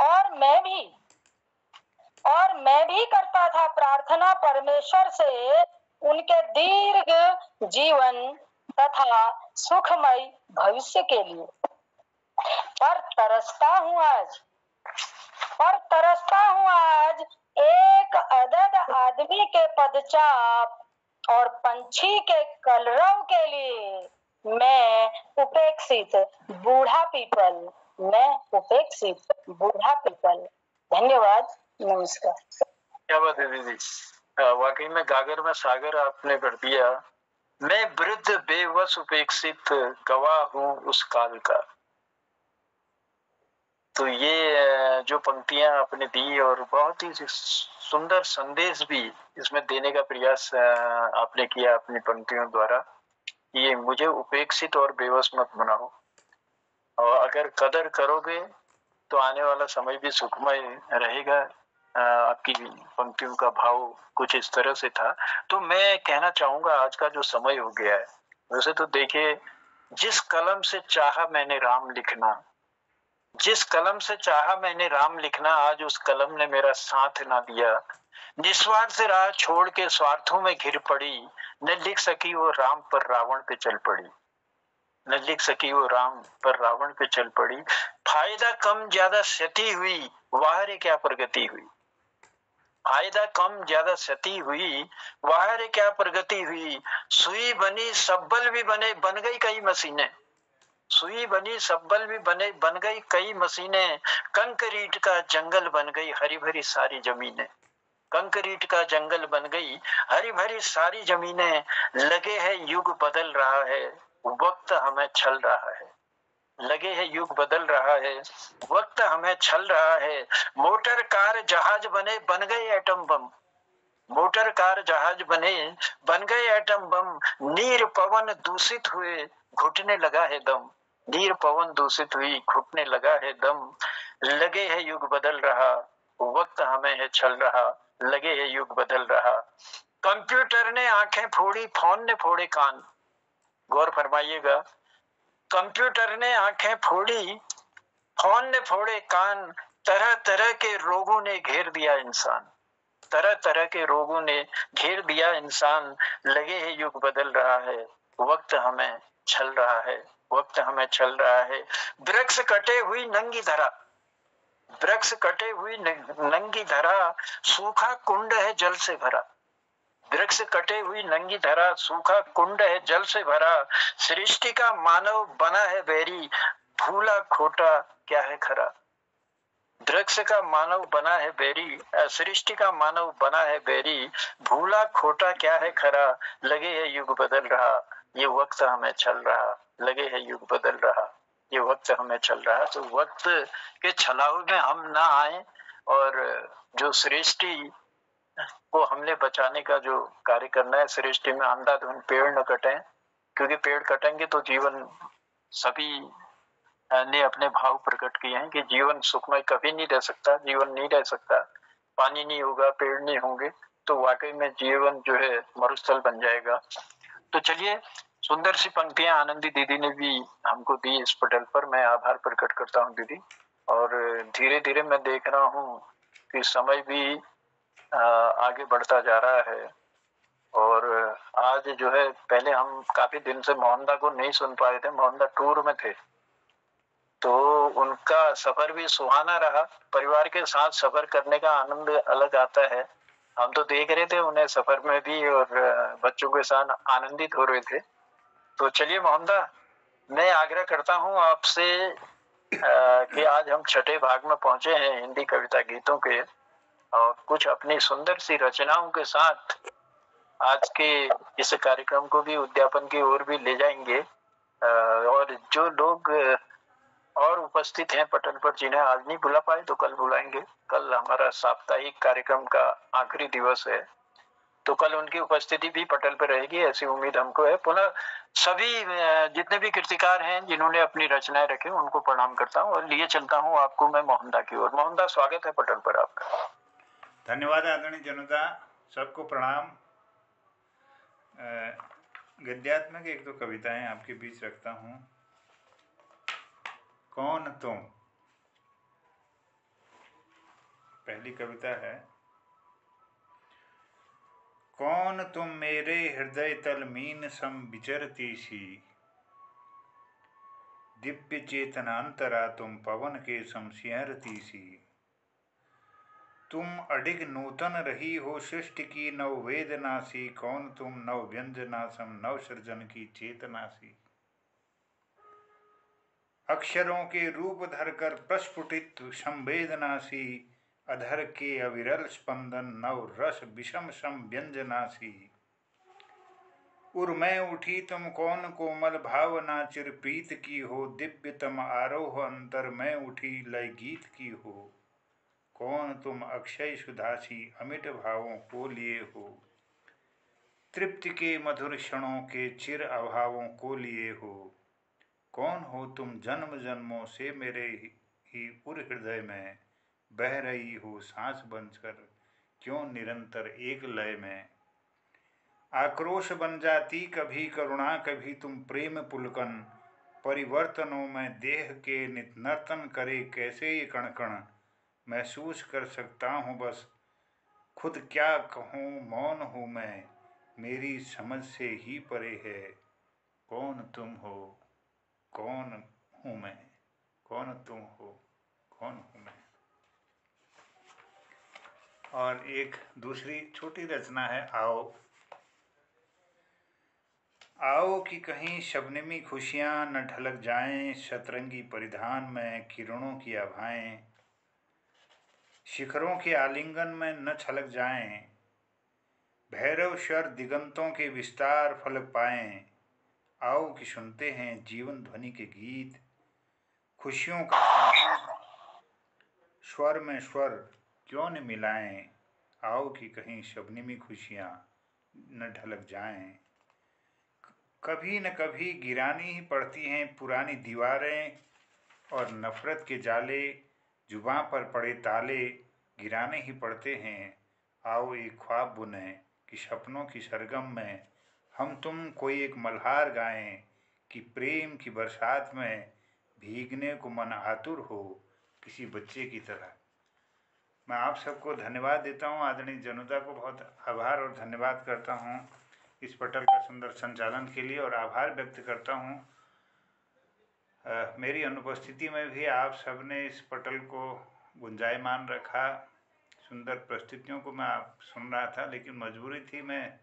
[SPEAKER 9] और मैं भी करता था प्रार्थना परमेश्वर से, उनके दीर्घ जीवन तथा सुखमय भविष्य के लिए। पर तरसता हूँ आज एक अदद आदमी के पदचाप और पंछी के कलरव के लिए। मैं उपेक्षित बूढ़ा पीपल, मैं उपेक्षित बूढ़ा पीपल। धन्यवाद, नमस्कार।
[SPEAKER 2] क्या बात है दीदी, वाकई में गागर में सागर आपने भर दिया। मैं वृद्ध बेवश उपेक्षित, गवाह हूँ उस काल का। तो ये जो पंक्तियां आपने दी और बहुत ही सुंदर संदेश भी इसमें देने का प्रयास आपने किया अपनी पंक्तियों द्वारा। ये मुझे उपेक्षित और बेबस मत बनाओ, और अगर कदर करोगे तो आने वाला समय भी सुखमय रहेगा। आपकी पंक्तियों का भाव कुछ इस तरह से था। तो मैं कहना चाहूंगा आज का जो समय हो गया है, वैसे तो देखिए, जिस कलम से चाहा मैंने राम लिखना, जिस कलम से चाहा मैंने राम लिखना, आज उस कलम ने मेरा साथ ना दिया। निस्वार्थ से राह छोड़ के स्वार्थों में घिर पड़ी, न लिख सकी वो राम पर रावण पे चल पड़ी, न लिख सकी वो राम पर रावण पे चल पड़ी। फायदा कम ज्यादा क्षति हुई, वाह रे क्या प्रगति हुई। फायदा कम ज्यादा क्षति हुई, वाह रे क्या प्रगति हुई। सुई बनी सब्बल भी बने, बन गई कई मशीनें। सुई बनी सब्बल भी बने, बन गई कई मशीनें। कंक्रीट का जंगल बन गई हरी भरी सारी जमीनें। कंक्रीट का जंगल बन गई हरी भरी सारी जमीनें। लगे है युग बदल रहा है, वक्त हमें छल रहा है। लगे है युग बदल रहा है, वक्त हमें छल रहा है। मोटर कार जहाज बने, बन गए एटम बम। मोटर कार जहाज बने, बन गए एटम बम। नीर पवन दूषित हुए, घुटने लगा है दम। नीर पवन दूषित हुई, घुटने लगा है दम। लगे है युग बदल रहा, वक्त हमें है छल रहा। लगे है युग बदल रहा। कंप्यूटर ने आंखें फोड़ी, फोन ने फोड़े कान। गौर फरमाइएगा, कंप्यूटर ने आंखें फोड़ी, फोन ने फोड़े कान। तरह तरह के रोगों ने घेर दिया इंसान। तरह तरह के रोगों ने घेर दिया इंसान। लगे है युग बदल रहा है, वक्त हमें छल रहा है। वक्त हमें छल रहा है। वृक्ष कटे हुई नंगी धरा, वृक्ष कटे हुई नंगी धरा। सूखा कुंड है जल से भरा। वृक्ष कटे हुई नंगी धरा, सूखा कुंड है जल से भरा। सृष्टि का मानव बना है बैरी, भूला खोटा क्या है खरा। वृक्ष का मानव बना है बैरी, सृष्टि का मानव बना है बैरी। भूला खोटा क्या है खरा। लगे है युग बदल रहा, ये वक्त हमें छल रहा। लगे है युग बदल रहा, ये वक्त हमें छल रहा। तो वक्त के छलावे में हम ना आए, और जो सृष्टि को हमने बचाने का जो कार्य करना है, सृष्टि में अंधाधुंध पेड़ न कटें, क्योंकि पेड़ कटेंगे तो जीवन, सभी ने अपने भाव प्रकट किए हैं कि जीवन सुखमय कभी नहीं रह सकता, जीवन नहीं रह सकता। पानी नहीं होगा, पेड़ नहीं होंगे, तो वाकई में जीवन जो है मरुस्थल बन जाएगा। तो चलिए, सुंदर सी पंक्तियां आनंदी दीदी ने भी हमको दी इस पटल पर। मैं आभार प्रकट करता हूँ दीदी। और धीरे धीरे मैं देख रहा हूँ कि समय भी आगे बढ़ता जा रहा है। और आज जो है, पहले हम काफी दिन से मोहनदा को नहीं सुन पाए थे, मोहनदा टूर में थे, तो उनका सफर भी सुहाना रहा। परिवार के साथ सफर करने का आनंद अलग आता है। हम तो देख रहे थे उन्हें सफर में भी, और बच्चों के साथ आनंदित हो रहे थे। तो चलिए मोहनदा, मैं आग्रह करता हूँ आपसे कि आज हम छठे भाग में पहुंचे हैं हिंदी कविता गीतों के, और कुछ अपनी सुंदर सी रचनाओं के साथ आज के इस कार्यक्रम को भी उद्यापन की ओर भी ले जाएंगे। और जो लोग और उपस्थित हैं पटल पर, जिन्हें आज नहीं बुला पाए तो कल बुलाएंगे। कल हमारा साप्ताहिक कार्यक्रम का आखिरी दिवस है, तो कल उनकी उपस्थिति भी पटल पर रहेगी, ऐसी उम्मीद हमको है। पुनः सभी जितने भी कृतिकार हैं जिन्होंने अपनी रचनाएं रखी, उनको प्रणाम करता हूँ और लिए चलता हूँ आपको मैं मोहनदा की ओर। मोहनदा, स्वागत है पटल पर आपका।
[SPEAKER 10] धन्यवाद आदरणीय जनुदा, सबको प्रणाम। गद्यात्मक एक दो कविताएं आपके बीच रखता हूँ। कौन तुम, पहली कविता है। कौन तुम मेरे हृदय तल मीन सम विचरती सी, दिव्य चेतना अंतरा तुम पवन के सम सिंहरती सी। तुम अडिग नूतन रही हो सृष्टि की नव वेदना सी। कौन तुम नव व्यंजना सम नव सृजन की चेतना सी। अक्षरों के रूप धरकर प्रस्फुटित संवेदना सी। अधर के अविरल स्पंदन नव रस विषम सम व्यंजना सी। उर्मै उठी तुम कौन कोमल भावना चिर प्रीत की हो, दिव्यतम आरोह अंतर में उठी लय गीत की हो। कौन तुम अक्षय सुधासी अमिट भावों को लिए हो, तृप्ति के मधुर क्षणों के चिर अभावों को लिए हो। कौन हो तुम जन्म जन्मों से मेरे ही उर हृदय में, बह रही हो सांस बनकर क्यों निरंतर एक लय में। आक्रोश बन जाती कभी करुणा कभी तुम प्रेम पुलकन, परिवर्तनों में देह के नित नर्तन करे कैसे ये कण कण। महसूस कर सकता हूँ बस खुद क्या कहूँ मौन हूँ मैं, मेरी समझ से ही परे है। कौन तुम हो कौन हूँ मैं, कौन तुम हो कौन हूँ मैं। और एक दूसरी छोटी रचना है आओ। आओ कि कहीं शबनमी खुशियाँ न ढलक जाएं, शतरंगी परिधान में किरणों की आभाएं शिखरों के आलिंगन में न छलक जाएं। भैरव शर दिगंतों के विस्तार फलक पाएं। आओ कि सुनते हैं जीवन ध्वनि के गीत, खुशियों का संगीत स्वर में स्वर क्यों न मिलाएं। आओ कि कहीं शबनमी खुशियाँ न ढलक जाएं। कभी न कभी गिरानी ही पड़ती हैं पुरानी दीवारें, और नफरत के जाले जुबां पर पड़े ताले गिराने ही पड़ते हैं। आओ एक ख्वाब बुने कि सपनों की सरगम में हम तुम कोई एक मल्हार गाएं, कि प्रेम की बरसात में भीगने को मन आतुर हो किसी बच्चे की तरह। मैं आप सबको धन्यवाद देता हूँ। आदरणीय जनुदा को बहुत आभार और धन्यवाद करता हूँ इस पटल का सुंदर संचालन के लिए, और आभार व्यक्त करता हूँ मेरी अनुपस्थिति में भी आप सबने इस पटल को गुंजायमान रखा। सुंदर प्रस्तुतियों को मैं आप सुन रहा था, लेकिन मजबूरी थी, मैं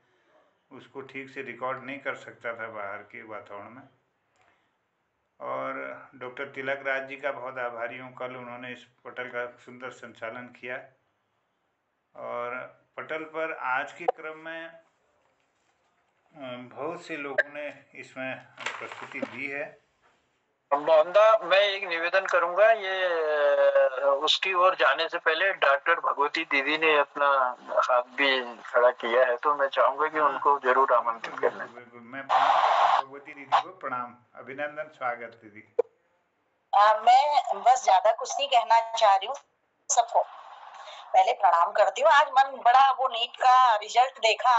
[SPEAKER 10] उसको ठीक से रिकॉर्ड नहीं कर सकता था बाहर के वातावरण में। और डॉक्टर तिलक राज जी का बहुत आभारी हूँ, कल उन्होंने इस पटल का सुंदर संचालन किया। और पटल पर आज के क्रम में बहुत से लोगों ने इसमें प्रस्तुति दी है।
[SPEAKER 2] मोहनदा, मैं एक निवेदन करूंगा, ये उसकी ओर जाने से पहले डॉक्टर भगवती दीदी ने अपना हाथ भी खड़ा किया है, तो मैं चाहूंगा कि उनको जरूर आमंत्रित करना।
[SPEAKER 10] मैं प्रणाम करता हूँ भगवती दीदी को, प्रणाम, अभिनंदन, स्वागत दीदी।
[SPEAKER 11] मैं बस ज्यादा कुछ नहीं कहना चाह रही हूँ, सबको पहले प्रणाम करती हूँ। आज मन बड़ा, वो नीट का रिजल्ट देखा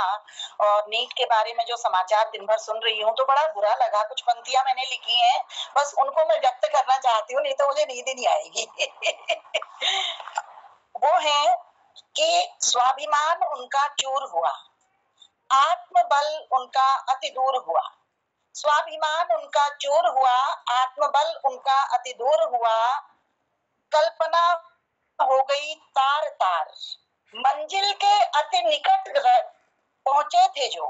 [SPEAKER 11] और नीट के बारे में जो समाचार दिन भर सुन रही हूँ तो बड़ा बुरा लगा। कुछ पंक्तियां मैंने लिखी हैं, बस उनको मैं व्यक्त करना चाहती हूँ, नहीं तो मुझे नींद ही नहीं आएगी। वो है कि स्वाभिमान उनका चूर हुआ, आत्मबल उनका अति दूर हुआ। स्वाभिमान उनका चूर हुआ, आत्मबल उनका अति दूर हुआ। कल्पना हो गई तार तार, मंजिल के अति निकट पहुंचे थे जो,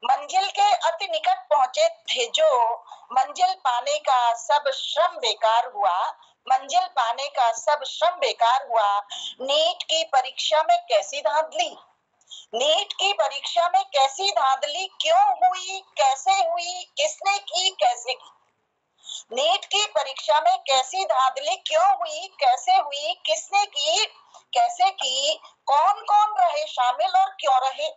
[SPEAKER 11] मंजिल के अति निकट पहुंचे थे जो। मंजिल पाने का सब श्रम बेकार हुआ, मंजिल पाने का सब श्रम बेकार हुआ। नीट की परीक्षा में कैसी धांधली, नीट की परीक्षा में कैसी धांधली क्यों हुई, कैसे हुई, किसने की, कैसे की। नीट की परीक्षा में कैसी धांधली क्यों हुई, कैसे हुई, किसने की, कैसे की। कौन कौन रहे शामिल और क्यों रहे,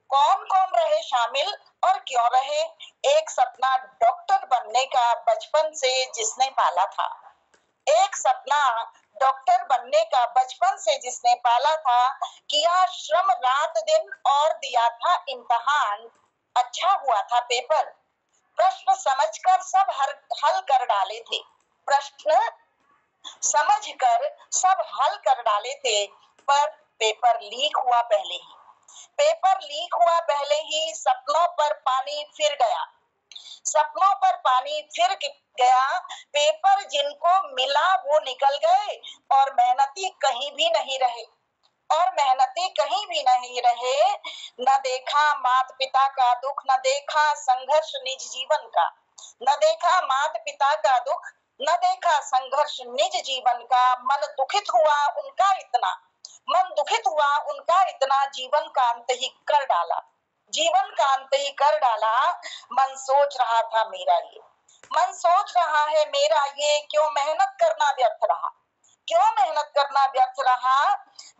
[SPEAKER 11] कौन कौन रहे शामिल और क्यों रहे। एक सपना डॉक्टर बनने का बचपन से जिसने पाला था, एक सपना डॉक्टर बनने का बचपन से जिसने पाला था। किया श्रम रात दिन और दिया था इम्तिहान, अच्छा हुआ था पेपर। प्रश्न समझकर सब हल कर डाले थे, प्रश्न समझकर सब हल कर डाले थे। पर पेपर लीक हुआ पहले ही, पेपर लीक हुआ पहले ही। सपनों पर पानी फिर गया, सपनों पर पानी फिर गया। पेपर जिनको मिला वो निकल गए और मेहनती कहीं भी नहीं रहे, और मेहनती कहीं भी नहीं रहे। न देखा माता पिता का दुख, न देखा संघर्ष निज जीवन का, न देखा माता पिता का दुख, न देखा संघर्ष निज जीवन का। मन दुखित हुआ उनका इतना, मन दुखित हुआ उनका इतना, जीवन का अंत ही कर डाला, जीवन कान पे ही कर डाला। मन सोच रहा था मेरा ये, मन सोच रहा है मेरा ये, क्यों मेहनत करना व्यर्थ रहा, क्यों मेहनत करना व्यर्थ रहा।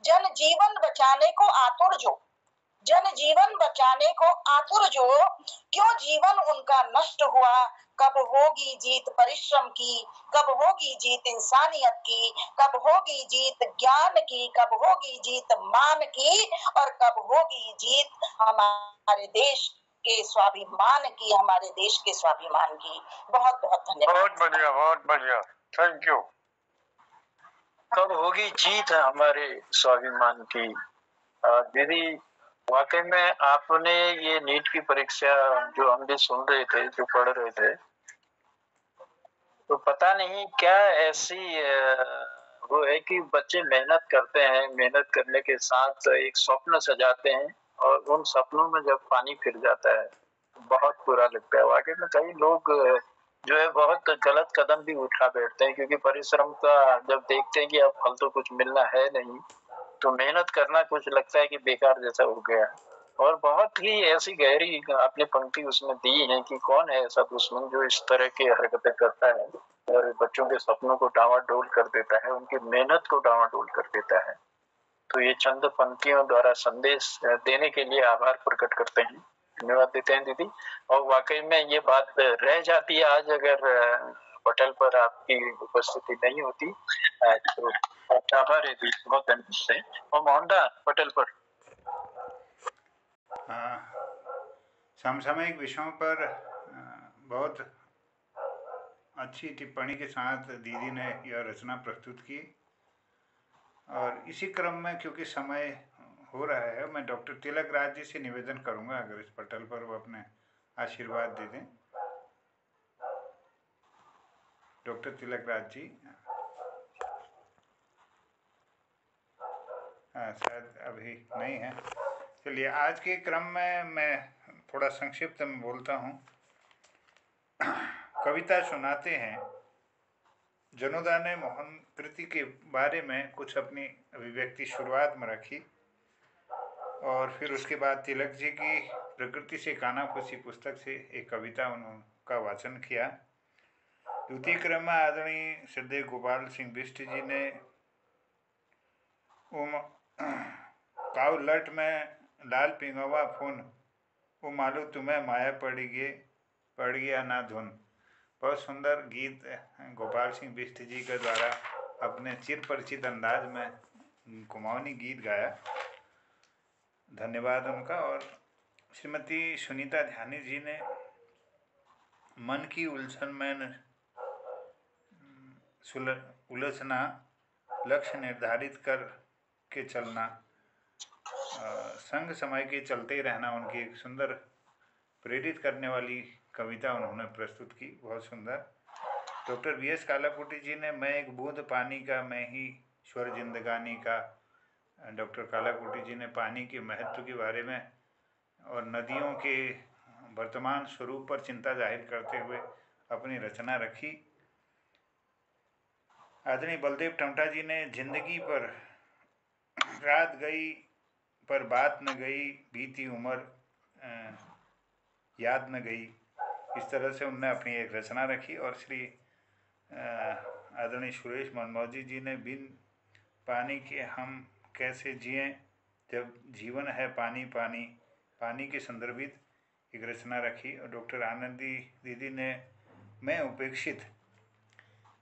[SPEAKER 11] जन जीवन बचाने को आतुर जो, जन जीवन बचाने को आतुर जो, क्यों जीवन उनका नष्ट हुआ। कब होगी जीत परिश्रम की, कब होगी जीत इंसानियत की, कब होगी जीत ज्ञान की, कब होगी जीत मान की, और कब होगी जीत हमारे देश के स्वाभिमान की, हमारे देश के स्वाभिमान की। बहुत बहुत धन्यवाद।
[SPEAKER 5] बहुत बढ़िया, बहुत बढ़िया, थैंक यू। कब होगी जीत है हमारे स्वाभिमान की। दीदी, वाकई में आपने ये नीट की परीक्षा जो हम भी सुन रहे थे, जो पढ़ रहे थे, तो पता नहीं क्या ऐसी वो है कि बच्चे मेहनत करते हैं, मेहनत करने के साथ एक स्वप्न सजाते हैं और उन सपनों में जब पानी फिर जाता है बहुत बुरा लगता है। वाकई में कई लोग जो है बहुत गलत कदम भी उठा बैठते हैं, क्योंकि परिश्रम का जब देखते हैं कि अब फल तो कुछ मिलना है नहीं, तो मेहनत करना कुछ लगता है कि बेकार जैसा हो गया। और बहुत ही ऐसी गहरी आपने पंक्ति उसमें दी है कि कौन है ऐसा दुश्मन जो इस तरह की हरकतें करता है और बच्चों के सपनों को डावाडोल कर देता है, उनकी मेहनत को डावाडोल कर देता है। तो ये चंद पंक्तियों द्वारा संदेश देने के लिए आभार प्रकट करते हैं, धन्यवाद देते हैं दीदी। और वाकई में ये बात रह जाती है आज अगर पटल पर आपकी उपस्थिति नहीं होती, तो आभार है दीदी, बहुत धन्यवाद है। और मोहनदा पटल पर
[SPEAKER 10] समसामयिक विषयों पर बहुत अच्छी टिप्पणी के साथ दीदी ने यह रचना प्रस्तुत की। और इसी क्रम में क्योंकि समय हो रहा है, मैं डॉक्टर तिलक राज जी से निवेदन करूंगा अगर इस पटल पर वो अपने आशीर्वाद दे दें। डॉक्टर तिलक राज जी, शायद अभी नहीं है। चलिए, आज के क्रम में मैं थोड़ा संक्षिप्त में बोलता हूँ। कविता सुनाते हैं। जनोदा ने मोहन कृति के बारे में कुछ अपनी अभिव्यक्ति शुरुआत में रखी और फिर उसके बाद तिलक जी की प्रकृति से कानाफूसी पुस्तक से एक कविता उनका वाचन किया। द्वितीय क्रम में आदरणीय श्रद्धेय गोपाल सिंह बिष्ट जी ने काव लट में लाल पिंगवा फून वो मालूम तुम्हें माया पड़ गया ना धुन, बहुत सुंदर गीत गोपाल सिंह बिष्ट जी के द्वारा अपने चिर परिचित अंदाज में कुमाऊनी गीत गाया, धन्यवाद उनका। और श्रीमती सुनीता ध्यानी जी ने मन की उलझन में उलझना, लक्ष्य निर्धारित कर के चलना, संग समय के चलते रहना, उनकी एक सुंदर प्रेरित करने वाली कविता उन्होंने प्रस्तुत की, बहुत सुंदर। Doctor VS. कालाकोटी जी ने मैं एक बूंद पानी का मैं ही स्वर जिंदगानी का, डॉक्टर कालाकोटी जी ने पानी के महत्व के बारे में और नदियों के वर्तमान स्वरूप पर चिंता जाहिर करते हुए अपनी रचना रखी। आदरणीय बलदेव टमटा जी ने जिंदगी पर रात गई पर बात न गई, बीती उम्र याद न गई, इस तरह से उन्होंने अपनी एक रचना रखी। और श्री आदरणीय सुरेश मनमोजी जी ने बिन पानी के हम कैसे जिएं जब जीवन है पानी पानी, पानी के संदर्भित एक रचना रखी। और डॉक्टर आनंदी दीदी ने मैं उपेक्षित,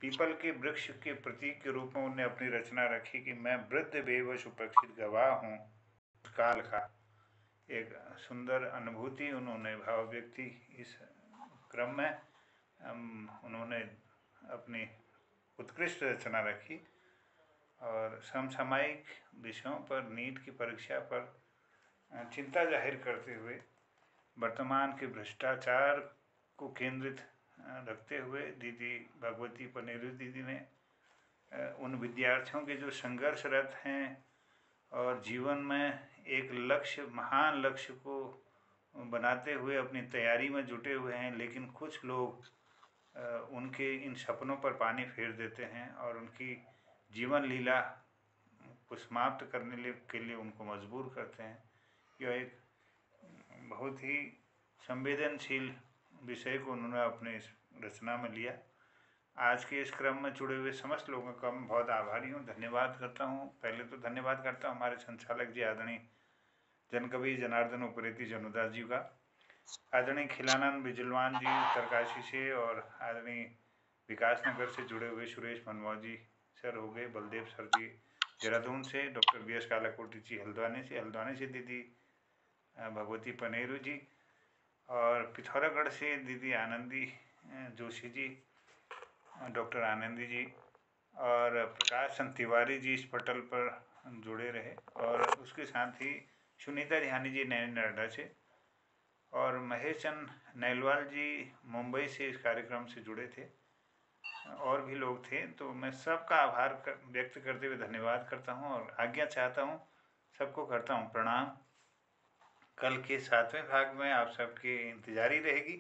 [SPEAKER 10] पीपल के वृक्ष के प्रतीक के रूप में उन्होंने अपनी रचना रखी कि मैं वृद्ध बेवश उपेक्षित गवाह हूँ काल का, एक सुंदर अनुभूति उन्होंने भाव व्यक्ति इस क्रम में उन्होंने अपनी उत्कृष्ट रचना रखी। और समसामयिक विषयों पर नीट की परीक्षा पर चिंता जाहिर करते हुए वर्तमान के भ्रष्टाचार को केंद्रित रखते हुए दीदी भगवती पनेरू दीदी ने उन विद्यार्थियों के जो संघर्षरत हैं और जीवन में एक लक्ष्य, महान लक्ष्य को बनाते हुए अपनी तैयारी में जुटे हुए हैं, लेकिन कुछ लोग उनके इन सपनों पर पानी फेर देते हैं और उनकी जीवन लीला को समाप्त करने के लिए उनको मजबूर करते हैं। यह एक बहुत ही संवेदनशील विषय को उन्होंने अपने इस रचना में लिया। आज के इस क्रम में जुड़े हुए समस्त लोगों का मैं बहुत आभारी हूँ, धन्यवाद करता हूँ। पहले तो धन्यवाद करता हूँ हमारे संचालक जी आदरणीय जनकवि जनार्दन उप्रेती जनुदास जी का, आदरणीय खिलानंद बिजलवान जी उत्तरकाशी से, और आदरणीय विकास नगर से जुड़े हुए सुरेश मनमोह जी सर हो गए, बलदेव सर जी देहरादून से, डॉक्टर BS कालाकोटी जी हल्द्वानी से दीदी भगवती पनेरू जी, और पिथौरागढ़ से दीदी आनंदी जोशी जी, डॉक्टर आनंदी जी, और प्रकाश चंद तिवारी जी इस पटल पर जुड़े रहे, और उसके साथ ही सुनीता रिहानी जी नए नोएडा से, और महेश चंद नैलवाल जी मुंबई से इस कार्यक्रम से जुड़े थे, और भी लोग थे। तो मैं सबका आभार व्यक्त करते हुए धन्यवाद करता हूँ और आज्ञा चाहता हूँ, सबको करता हूँ प्रणाम। कल के 7वें भाग में आप सबकी इंतजारी रहेगी,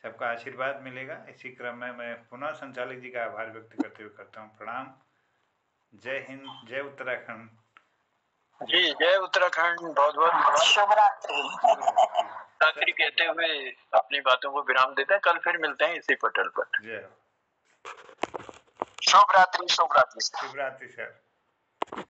[SPEAKER 10] सबका आशीर्वाद मिलेगा। इसी क्रम में मैं पुनः संचालक जी का आभार व्यक्त करते हुए करता हूँ प्रणाम। जय हिंद, जय उत्तराखंड
[SPEAKER 2] जी, जय उत्तराखंड। बहुत बहुत
[SPEAKER 11] शुभरात्रि।
[SPEAKER 2] रात्रि कहते हुए अपनी बातों को विराम देते हैं। कल फिर मिलते हैं इसी पटल पर।
[SPEAKER 10] जय
[SPEAKER 8] शुभ रात्रि। शुभ रात्रि।
[SPEAKER 10] शुभ रात्रि सर।